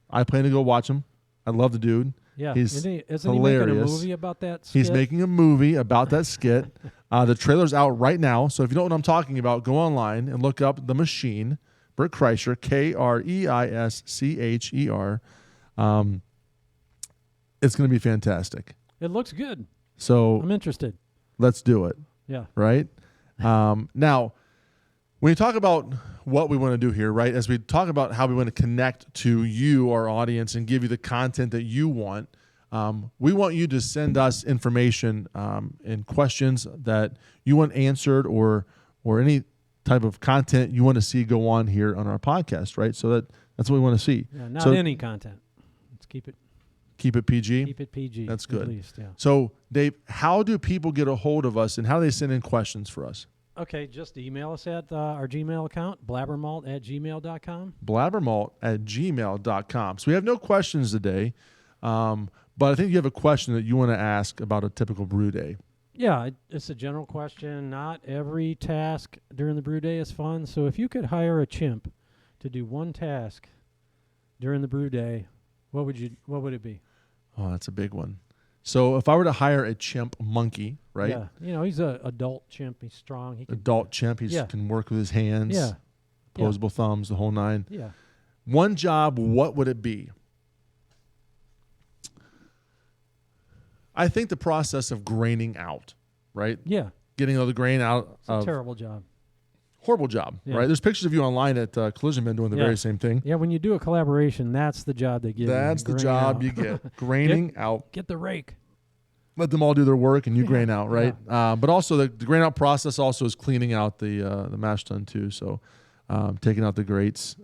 I plan to go watch him. I love the dude. Yeah. He's Isn't he making a hilarious. movie about that skit? He's making a movie about that skit. The trailer's out right now. So if you don't know what I'm talking about, go online and look up The Machine, Bert Kreischer, Kreischer. It's going to be fantastic. It looks good. So I'm interested. let's do it. Yeah. Right? Now, when you talk about what we want to do here, right, as we talk about how we want to connect to you, our audience, and give you the content that you want, we want you to send us information and questions that you want answered or any type of content you want to see go on here on our podcast, right? So that's what we want to see. Yeah, not So any content. Let's keep it PG. PG. That's At good. least, yeah. So, Dave, how do people get a hold of us and how do they send in questions for us? Okay, just email us at our Gmail account, blabbermalt@gmail.com. Blabbermalt@gmail.com. So we have no questions today, but I think you have a question that you want to ask about a typical brew day. Yeah, it's a general question. Not every task during the brew day is fun. So if you could hire a chimp to do one task during the brew day, what would it be? Oh, that's a big one. So if I were to hire a chimp monkey, right? Yeah, he's an adult chimp. He's strong. He can Adult chimp, he can work with his hands, Yeah. opposable thumbs, the whole nine. Yeah. One job, what would it be? I think the process of graining out, right? Yeah. Getting all the grain out It's a terrible job. Horrible job, Yeah. right? There's pictures of you online at Collision Bin doing the very same thing. Yeah, when you do a collaboration, that's the job they give you. That's the Grain job out. you get. Graining out. Get the rake. Let them all do their work and you grain out, right? But also the grain out process also is cleaning out the mash tun too. So taking out the grates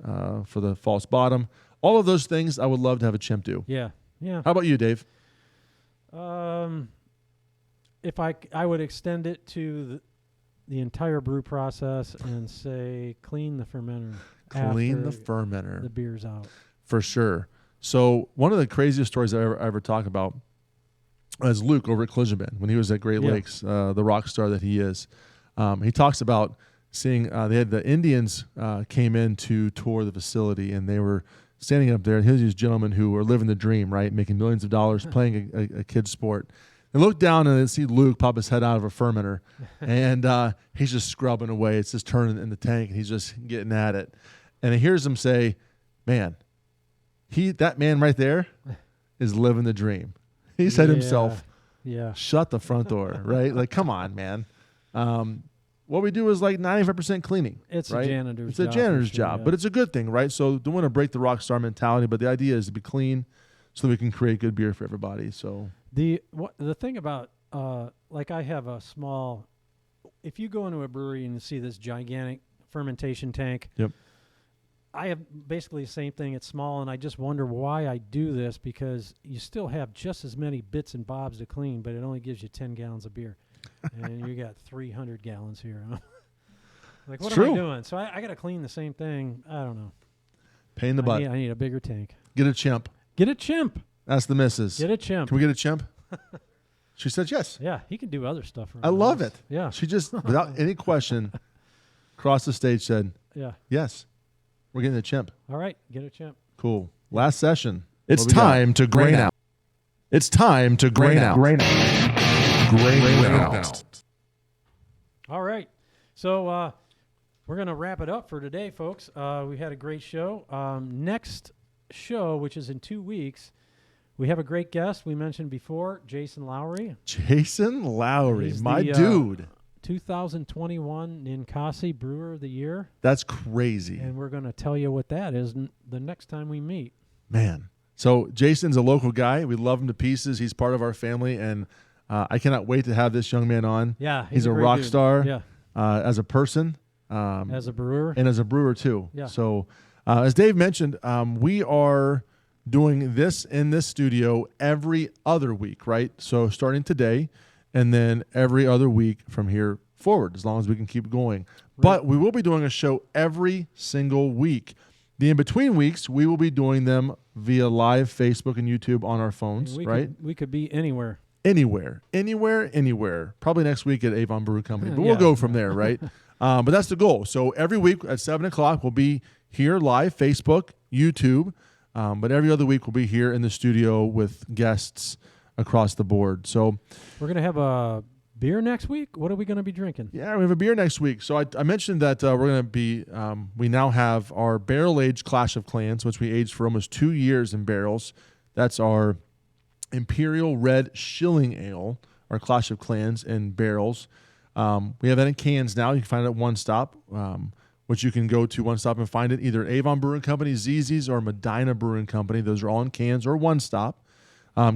for the false bottom. All of those things I would love to have a chimp do. Yeah. Yeah. How about you, Dave? If I would extend it to the entire brew process and say clean the fermenter. Clean the after fermenter. the beer's out. For sure. So one of the craziest stories I ever talk about is Luke over at Collision Bin when he was at Great Lakes, the rock star that he is. He talks about seeing they had the Indians came in to tour the facility, and they were standing up there. And here's these gentlemen who are living the dream, right, making millions of dollars playing a kid's sport. They look down and they see Luke pop his head out of a fermenter, and he's just scrubbing away. It's just turning in the tank, and he's just getting at it. And he hears them say, "Man, that man right there is living the dream." He said himself, "Shut the front door," right? Like, come on, man. What we do is like 95% cleaning. It's right? a janitor's job. It's a janitor's for job, sure, but it's a good thing, right? So don't want to break the rock star mentality, but the idea is to be clean so that we can create good beer for everybody. So the thing about like I have a small. If you go into a brewery and you see this gigantic fermentation tank, yep. I have basically the same thing. It's small, and I just wonder why I do this, because you still have just as many bits and bobs to clean, but it only gives you 10 gallons of beer. And you got 300 gallons here. Like, what am I doing? So I got to clean the same thing. I don't know. Pain in the butt. I need a bigger tank. Get a chimp. Get a chimp. That's the missus. Get a chimp. Can we get a chimp? She said yes. Yeah, he can do other stuff. I love it. Yeah. She just, without any question, across the stage said, yes, we're getting a chimp. All right, get a chimp. Cool. Last session. It's time to grain out. It's time to grain out. Grain out. All right. So we're going to wrap it up for today, folks. We had a great show. Next show, which is in 2 weeks, we have a great guest we mentioned before, Jason Lowry. Jason Lowry, He's my the, dude. 2021 Ninkasi Brewer of the Year. That's crazy. And we're going to tell you what that is the next time we meet. Man. So Jason's a local guy. We love him to pieces. He's part of our family, and I cannot wait to have this young man on. Yeah. He's a great rock dude. star Yeah. as a person. As a brewer. And as a brewer, too. Yeah. So as Dave mentioned, we are doing this in this studio every other week, right? So starting today and then every other week from here forward, as long as we can keep going. Right. But we will be doing a show every single week. The in-between weeks, we will be doing them via live Facebook and YouTube on our phones, right? We could be anywhere. Anywhere. Probably next week at Avon Brew Company, but we'll go from there, right? But that's the goal. So every week at 7 o'clock, we'll be here live, Facebook, YouTube, but every other week we'll be here in the studio with guests across the board. So we're going to have a beer next week. What are we going to be drinking? Yeah, we have a beer next week. So I mentioned that we're going to be, we now have our barrel-aged Clash of Clans, which we aged for almost 2 years in barrels. That's our Imperial Red Shilling Ale, our Clash of Clans in barrels. We have that in cans now. You can find it at One Stop, which you can go to One Stop and find it either at Avon Brewing Company, ZZ's, or Medina Brewing Company. Those are all in cans or One Stop.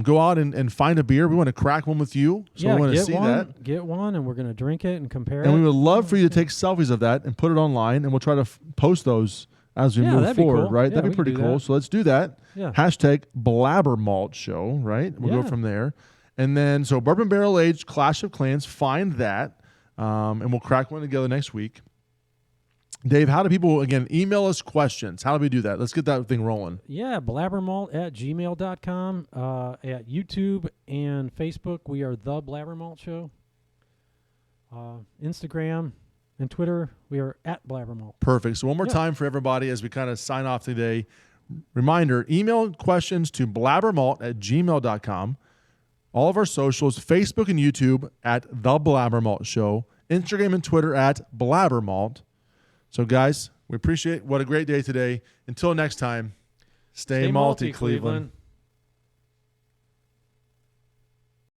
Go out and find a beer. We want to crack one with you, so we want to see that. Get one, and we're going to drink it and compare it. And we would love for you to take selfies of that and put it online, and we'll try to post those as we move forward, cool. right? Yeah, that'd be pretty cool. So let's do that. Yeah. Hashtag Blabbermalt Show, right? We'll go from there. And then, so Bourbon Barrel Aged Clash of Clans, find that. and we'll crack one together next week. Dave, how do people, again, email us questions? How do we do that? Let's get that thing rolling. Yeah, blabbermalt@gmail.com. At YouTube and Facebook, we are The Blabbermalt Show. Instagram and Twitter, we are at Blabbermalt. Perfect. So one more time for everybody as we kind of sign off today. Reminder, email questions to blabbermalt@gmail.com. All of our socials, Facebook and YouTube at The Blabbermalt Show. Instagram and Twitter at Blabbermalt. So, guys, we appreciate what a great day today. Until next time, stay malty, Cleveland.